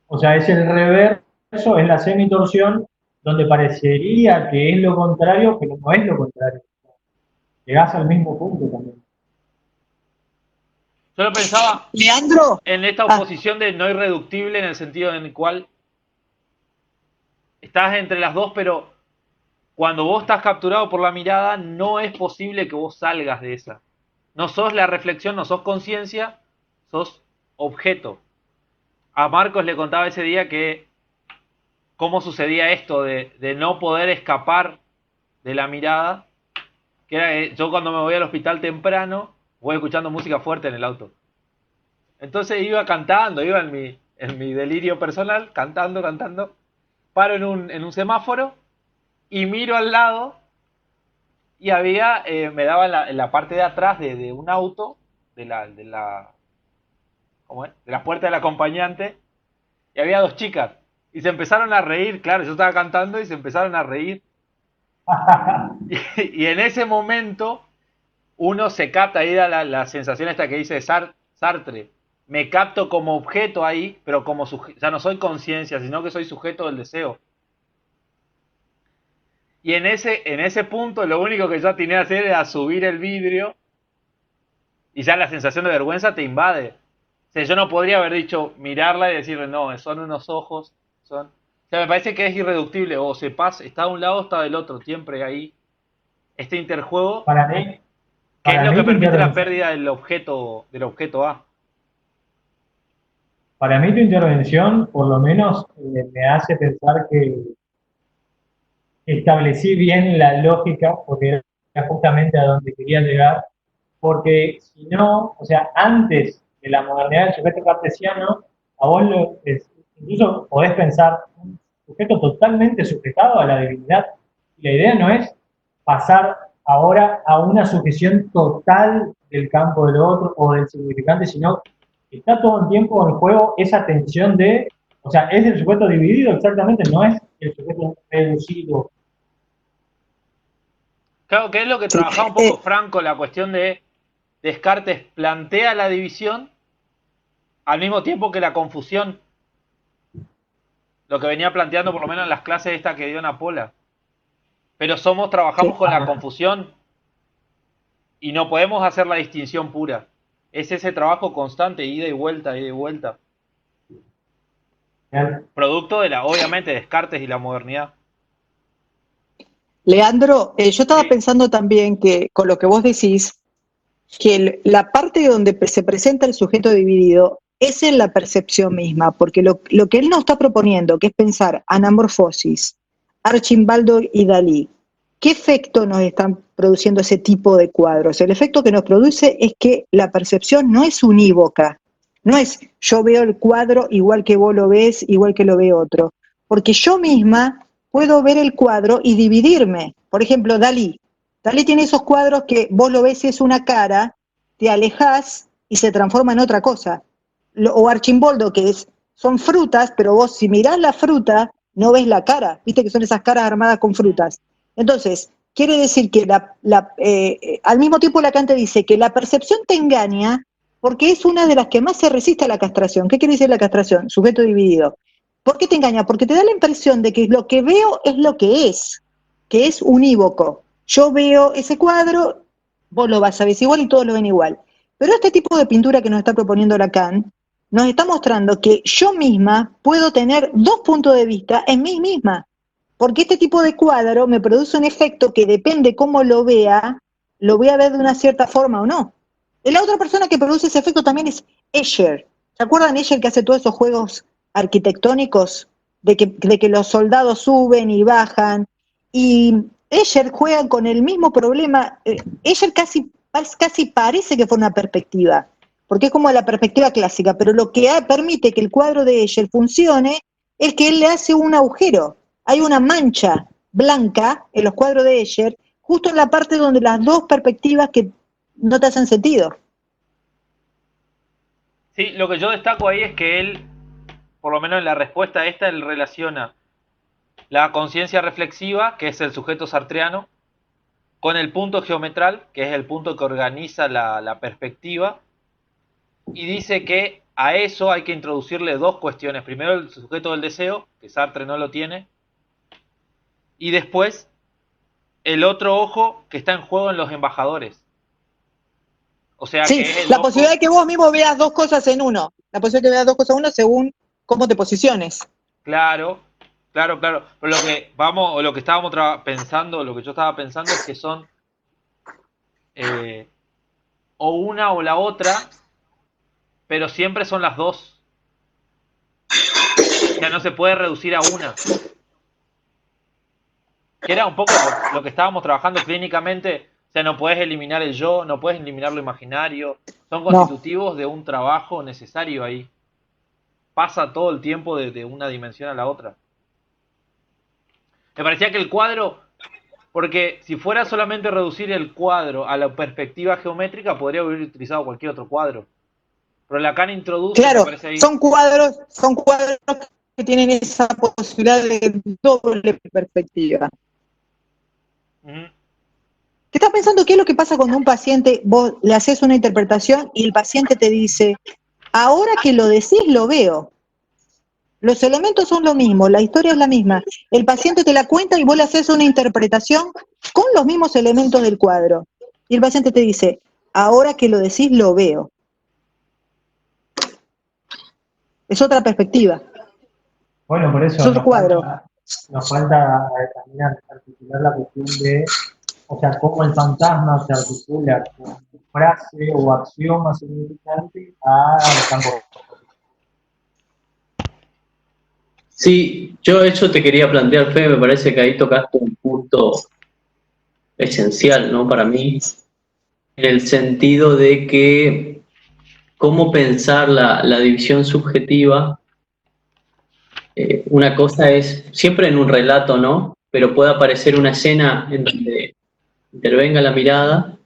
O sea, es el reverso, es la semitorsión, donde parecería que es lo contrario, pero no es lo contrario. Llegás al mismo punto también. Yo lo pensaba Leandro, en esta oposición de no irreductible, en el sentido en el cual estás entre las dos, pero cuando vos estás capturado por la mirada, no es posible que vos salgas de esa. No sos la reflexión, no sos conciencia, sos objeto. A Marcos le contaba ese día que cómo sucedía esto de no poder escapar de la mirada, que era que yo cuando me voy al hospital temprano, voy escuchando música fuerte en el auto. Entonces iba cantando, iba en mi delirio personal, cantando, paro en un semáforo y miro al lado y había, me daba en la parte de atrás de un auto, ¿cómo es? De la puerta del acompañante, y había dos chicas. Y se empezaron a reír, claro, yo estaba cantando y se empezaron a reír. Y en ese momento uno se capta, ahí da la sensación esta que dice Sartre, me capto como objeto ahí, pero como ya no soy conciencia, sino que soy sujeto del deseo. Y en ese punto lo único que yo tenía que hacer era subir el vidrio y ya la sensación de vergüenza te invade. O sea, yo no podría haber dicho, mirarla y decirle, no, son unos ojos, son... O sea, me parece que es irreductible, o se pasa, está de un lado o está del otro, siempre ahí. Este interjuego, Para mí, que es lo tu que permite la intervención, pérdida del objeto A. para mí tu intervención, por lo menos, me hace pensar que establecí bien la lógica, porque era justamente a donde quería llegar, porque si no, o sea, antes de la modernidad del sujeto cartesiano, a vos incluso podés pensar un sujeto totalmente sujetado a la divinidad. Y la idea no es pasar ahora a una sujeción total del campo del otro o del significante, sino que está todo el tiempo en juego esa tensión de, o sea, es el sujeto dividido exactamente, no es el sujeto reducido. Claro, que es lo que trabajaba un poco Franco, la cuestión de Descartes plantea la división al mismo tiempo que la confusión. Lo que venía planteando por lo menos en las clases esta que dio Napola. Pero trabajamos con la confusión y no podemos hacer la distinción pura. Es ese trabajo constante, ida y vuelta, ida y vuelta. Producto de obviamente, Descartes y la modernidad. Leandro, yo estaba pensando también que con lo que vos decís, que la parte donde se presenta el sujeto dividido es en la percepción misma, porque lo que él nos está proponiendo, que es pensar anamorfosis, Archimbaldo y Dalí, ¿qué efecto nos están produciendo ese tipo de cuadros? El efecto que nos produce es que la percepción no es unívoca, No es yo veo el cuadro igual que vos lo ves, igual que lo ve otro. Porque yo misma puedo ver el cuadro y dividirme. Por ejemplo, Dalí. Dalí tiene esos cuadros que vos lo ves y es una cara, te alejás y se transforma en otra cosa. O Archimboldo, que son frutas, pero vos si mirás la fruta, no ves la cara. Viste que son esas caras armadas con frutas. Entonces, quiere decir que al mismo tiempo Lacan te dice que la percepción te engaña porque es una de las que más se resiste a la castración. ¿Qué quiere decir la castración? Sujeto dividido. ¿Por qué te engaña? Porque te da la impresión de que lo que veo es lo que es unívoco. Yo veo ese cuadro, vos lo vas a ver igual y todos lo ven igual. Pero este tipo de pintura que nos está proponiendo Lacan nos está mostrando que yo misma puedo tener dos puntos de vista en mí misma. Porque este tipo de cuadro me produce un efecto que depende cómo lo vea, lo voy a ver de una cierta forma o no. Y la otra persona que produce ese efecto también es Escher. ¿Se acuerdan Escher que hace todos esos juegos arquitectónicos de que los soldados suben y bajan? Y Escher juega con el mismo problema. Escher casi parece que fue una perspectiva, porque es como la perspectiva clásica, pero lo que permite que el cuadro de Escher funcione es que él le hace un agujero. Hay una mancha blanca en los cuadros de Escher, justo en la parte donde las dos perspectivas que no te hacen sentido. Sí, lo que yo destaco ahí es que él, por lo menos en la respuesta esta, él relaciona la conciencia reflexiva, que es el sujeto sartreano, con el punto geometral, que es el punto que organiza la perspectiva, y dice que a eso hay que introducirle dos cuestiones. Primero el sujeto del deseo, que Sartre no lo tiene, y después el otro ojo que está en juego en los embajadores. O sea, Sí, que es el la ojo... posibilidad de que vos mismo veas dos cosas en uno. La posibilidad de que veas dos cosas en uno según cómo te posiciones. Claro, claro, claro. Pero lo que estábamos pensando, lo que yo estaba pensando es que son o una o la otra, pero siempre son las dos. O sea, no se puede reducir a una. Que era un poco lo que estábamos trabajando clínicamente. O sea, no puedes eliminar el yo, no puedes eliminar lo imaginario. Son No. constitutivos de un trabajo necesario ahí. Pasa todo el tiempo de una dimensión a la otra. Me parecía que el cuadro, porque si fuera solamente reducir el cuadro a la perspectiva geométrica, podría haber utilizado cualquier otro cuadro. Pero Lacan introduce, me Claro, parece ahí. son cuadros que tienen esa posibilidad de doble perspectiva. Uh-huh. ¿Qué estás pensando? ¿Qué es lo que pasa cuando un paciente, vos le haces una interpretación y el paciente te dice, ahora que lo decís, lo veo? Los elementos son lo mismo, la historia es la misma. El paciente te la cuenta y vos le haces una interpretación con los mismos elementos del cuadro. Y el paciente te dice, ahora que lo decís, lo veo. Es otra perspectiva, Bueno, por es eso otro cuadro. nos falta también articular la cuestión de, o sea, cómo el fantasma se articula con frase o acción más significante al campo. Sí, yo eso te quería plantear, Fe, me parece que ahí tocaste un punto esencial, ¿no? Para mí, en el sentido de que cómo pensar la división subjetiva. Una cosa es, siempre en un relato, ¿no? Pero puede aparecer una escena en donde intervenga la mirada,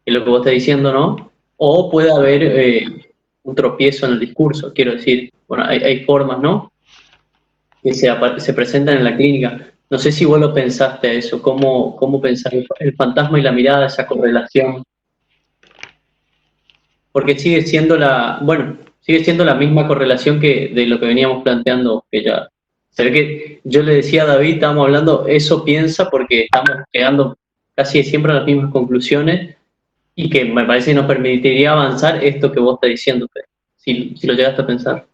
que es lo que vos estás diciendo, ¿no? O puede haber un tropiezo en el discurso, quiero decir, bueno, hay formas, ¿no? Que se presentan en la clínica. No sé si vos lo pensaste eso, cómo pensar el fantasma y la mirada, esa correlación, porque sigue siendo la misma correlación que de lo que veníamos planteando, que ya se ve que yo le decía a David, estábamos hablando, eso piensa porque estamos llegando casi siempre a las mismas conclusiones y que me parece que nos permitiría avanzar esto que vos estás diciendo, si lo llegaste a pensar.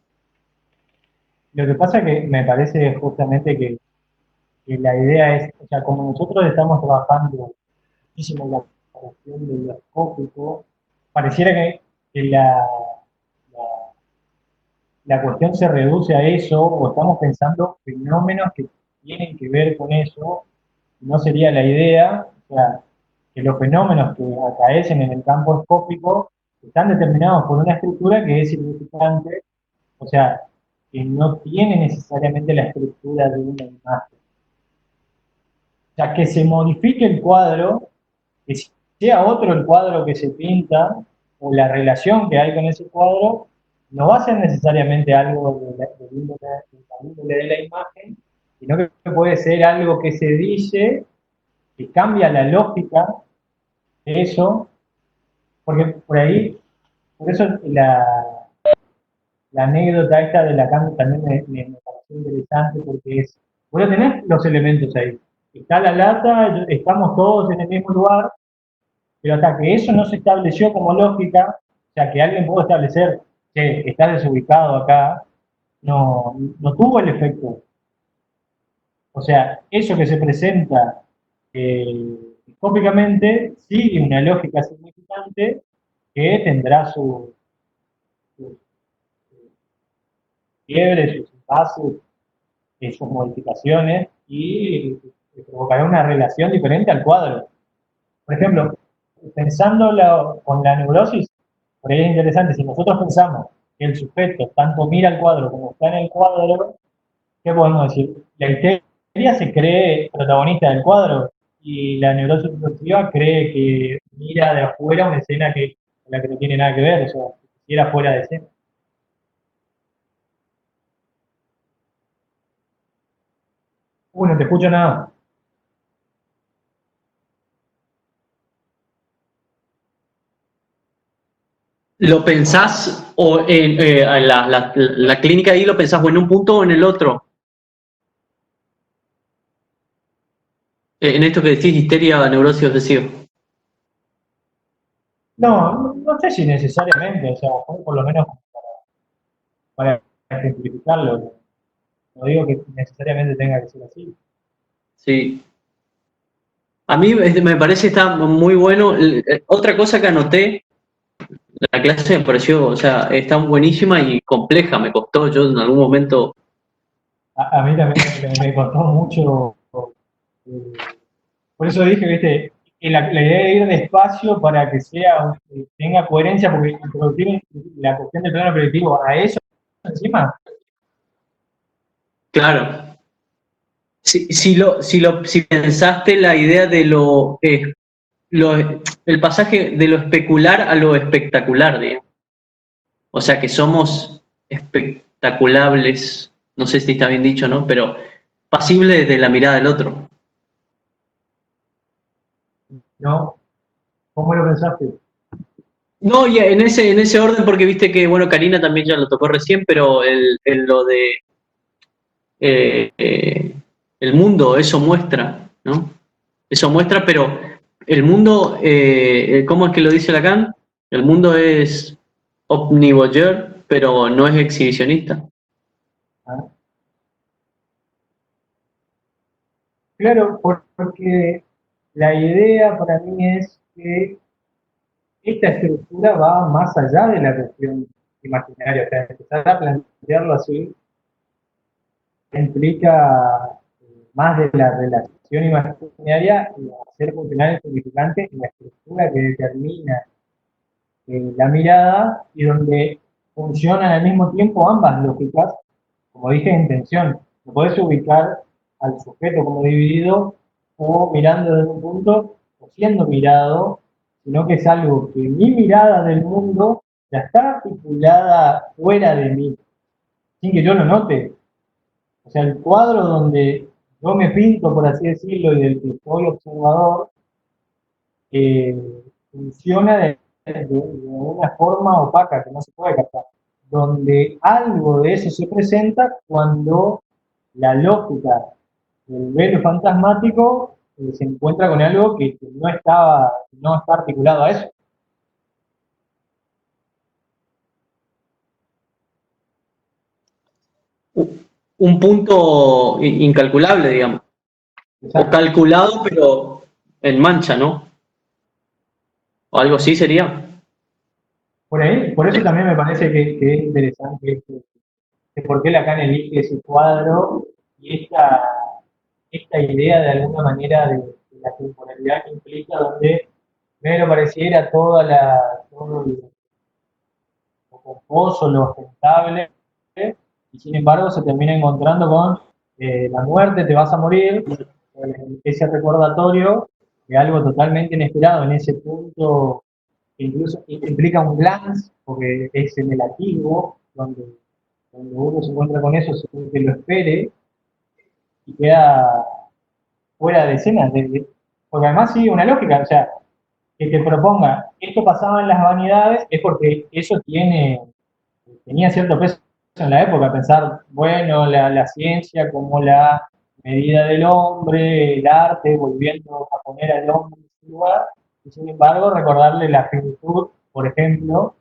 Lo que pasa es que me parece justamente que la idea es, o sea, como nosotros estamos trabajando muchísimo en la cuestión del escópico, pareciera que la, la cuestión se reduce a eso, o estamos pensando fenómenos que tienen que ver con eso, no sería la idea, o sea, que los fenómenos que acaecen en el campo escópico están determinados por una estructura que es significante, o sea, que no tiene necesariamente la estructura de una imagen. O sea, que se modifique el cuadro, que sea otro el cuadro que se pinta, o la relación que hay con ese cuadro, no va a ser necesariamente algo índole de la imagen, sino que puede ser algo que se dice, que cambia la lógica de eso, porque por ahí, por eso la anécdota esta de Lacan también me pareció interesante, porque es, voy a tener los elementos ahí. Está la lata, estamos todos en el mismo lugar, pero hasta que eso no se estableció como lógica, o sea, que alguien pudo establecer que está desubicado acá, no tuvo el efecto. O sea, eso que se presenta tópicamente sigue una lógica significante que tendrá sus quiebres, sus impases, sus modificaciones y provocará una relación diferente al cuadro. Por ejemplo, pensándolo con la neurosis, por ahí es interesante, si nosotros pensamos que el sujeto tanto mira el cuadro como está en el cuadro, ¿qué podemos decir? La histeria se cree protagonista del cuadro y la neurosis obsesiva cree que mira de afuera una escena con la que no tiene nada que ver, o sea, que era fuera de escena. No te escucho nada. ¿Lo pensás o en la clínica ahí lo pensás o en un punto o en el otro? En esto que decís histeria, neurosis obsesiva. No sé si necesariamente, o sea, por lo menos para ejemplificarlo. No digo que necesariamente tenga que ser así. Sí. A mí me parece que está muy bueno. Otra cosa que anoté, la clase me pareció, o sea, está buenísima y compleja, me costó. Yo en algún momento. A mí también me costó mucho. Por eso dije, viste, que la idea de ir despacio para que tenga coherencia, porque introducir la cuestión del plano proyectivo a eso encima. Claro. Si pensaste la idea de el pasaje de lo especular a lo espectacular, digamos. O sea que somos espectaculables, no sé si está bien dicho, ¿no? Pero pasibles de la mirada del otro. ¿No? ¿Cómo lo pensaste? No, y en ese orden, porque viste que, bueno, Karina también ya lo tocó recién, pero lo de eh, eh, el mundo, eso muestra, ¿no? Eso muestra, pero el mundo, ¿cómo es que lo dice Lacan? El mundo es omnivoyeur, pero no es exhibicionista. ¿Ah? Claro, porque la idea para mí es que esta estructura va más allá de la cuestión imaginaria, o sea, empezar a plantearlo así implica más de la relación imaginaria y hacer funcionar el significante en la estructura que determina la mirada y donde funcionan al mismo tiempo ambas lógicas, como dije en tensión. No podés ubicar al sujeto como dividido o mirando desde un punto o siendo mirado, sino que es algo que mi mirada del mundo ya está articulada fuera de mí, sin que yo lo note. O sea, el cuadro donde yo me pinto, por así decirlo, y del que soy observador, eh, funciona de una forma opaca que no se puede captar, donde algo de eso se presenta cuando la lógica del velo fantasmático se encuentra con algo que no está articulado a eso. Un punto incalculable, digamos. O Exacto. calculado, pero en mancha, ¿no? O algo así sería. Por ahí, por eso también me parece que es interesante que por qué Lacan elige ese cuadro y esta idea de alguna manera de la temporalidad que implica, donde primero pareciera todo pomposo, lo ostentable, y sin embargo se termina encontrando con la muerte, te vas a morir, ese recordatorio de algo totalmente inesperado en ese punto, que incluso implica un glance, porque es en el atisbo, donde uno se encuentra con eso sin que lo espere, y queda fuera de escena, porque además sigue una lógica, o sea, que te proponga, esto pasaba en las vanidades, es porque eso tenía cierto peso en la época, pensar, bueno, la ciencia como la medida del hombre, el arte, volviendo a poner al hombre en su lugar, y sin embargo recordarle la finitud, por ejemplo,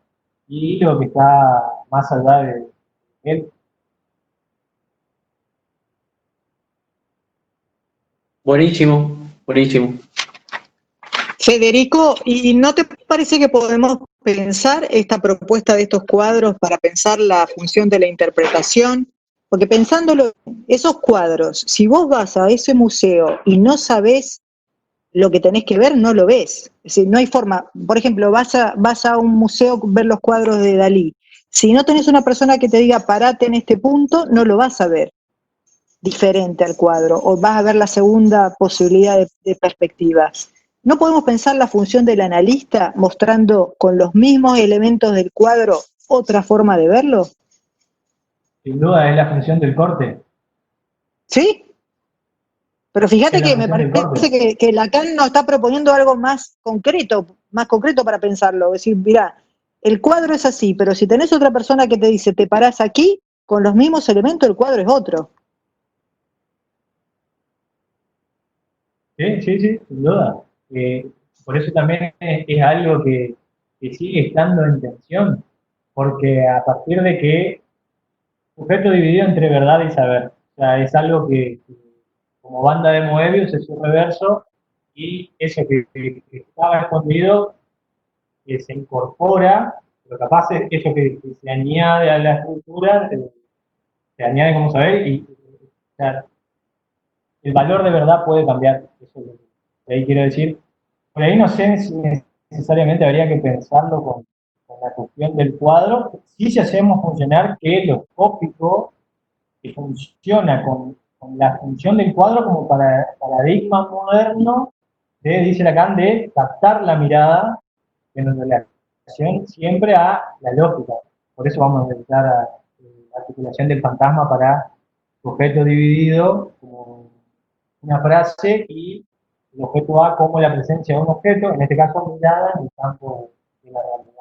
y lo que está más allá de él. Buenísimo, buenísimo. Federico, ¿y no te parece que podemos pensar esta propuesta de estos cuadros para pensar la función de la interpretación? Porque pensándolo, esos cuadros, si vos vas a ese museo y no sabés lo que tenés que ver, no lo ves. Es decir, no hay forma. Por ejemplo, vas a un museo a ver los cuadros de Dalí. Si no tenés una persona que te diga parate en este punto, no lo vas a ver diferente al cuadro, o vas a ver la segunda posibilidad de perspectiva. ¿No podemos pensar la función del analista mostrando con los mismos elementos del cuadro otra forma de verlo? Sin duda es la función del corte, ¿Sí? Pero es fíjate la que me función del parece corte. que Lacan nos está proponiendo algo más concreto para pensarlo. Es decir, mira, el cuadro es así, pero si tenés otra persona que te dice, te parás aquí, con los mismos elementos el cuadro es otro. Sí, sí, sí, sin duda. Por eso también es algo que sigue estando en tensión, porque a partir de que sujeto dividido entre verdad y saber, o sea, es algo que como banda de Moebius es su reverso, y eso que estaba escondido, que se incorpora, pero capaz es eso que se añade a la estructura, se añade como saber, y o sea, el valor de verdad puede cambiar, eso es lo que ahí quiero decir. Por ahí no sé si necesariamente habría que pensarlo con la cuestión del cuadro, sí si hacemos funcionar que lo escópico, que funciona con la función del cuadro como paradigma moderno, dice Lacan, de captar la mirada en relación siempre a la lógica. Por eso vamos a necesitar la articulación del fantasma para sujeto dividido como una frase y el objeto A como la presencia de un objeto, en este caso mirada en el campo de la realidad.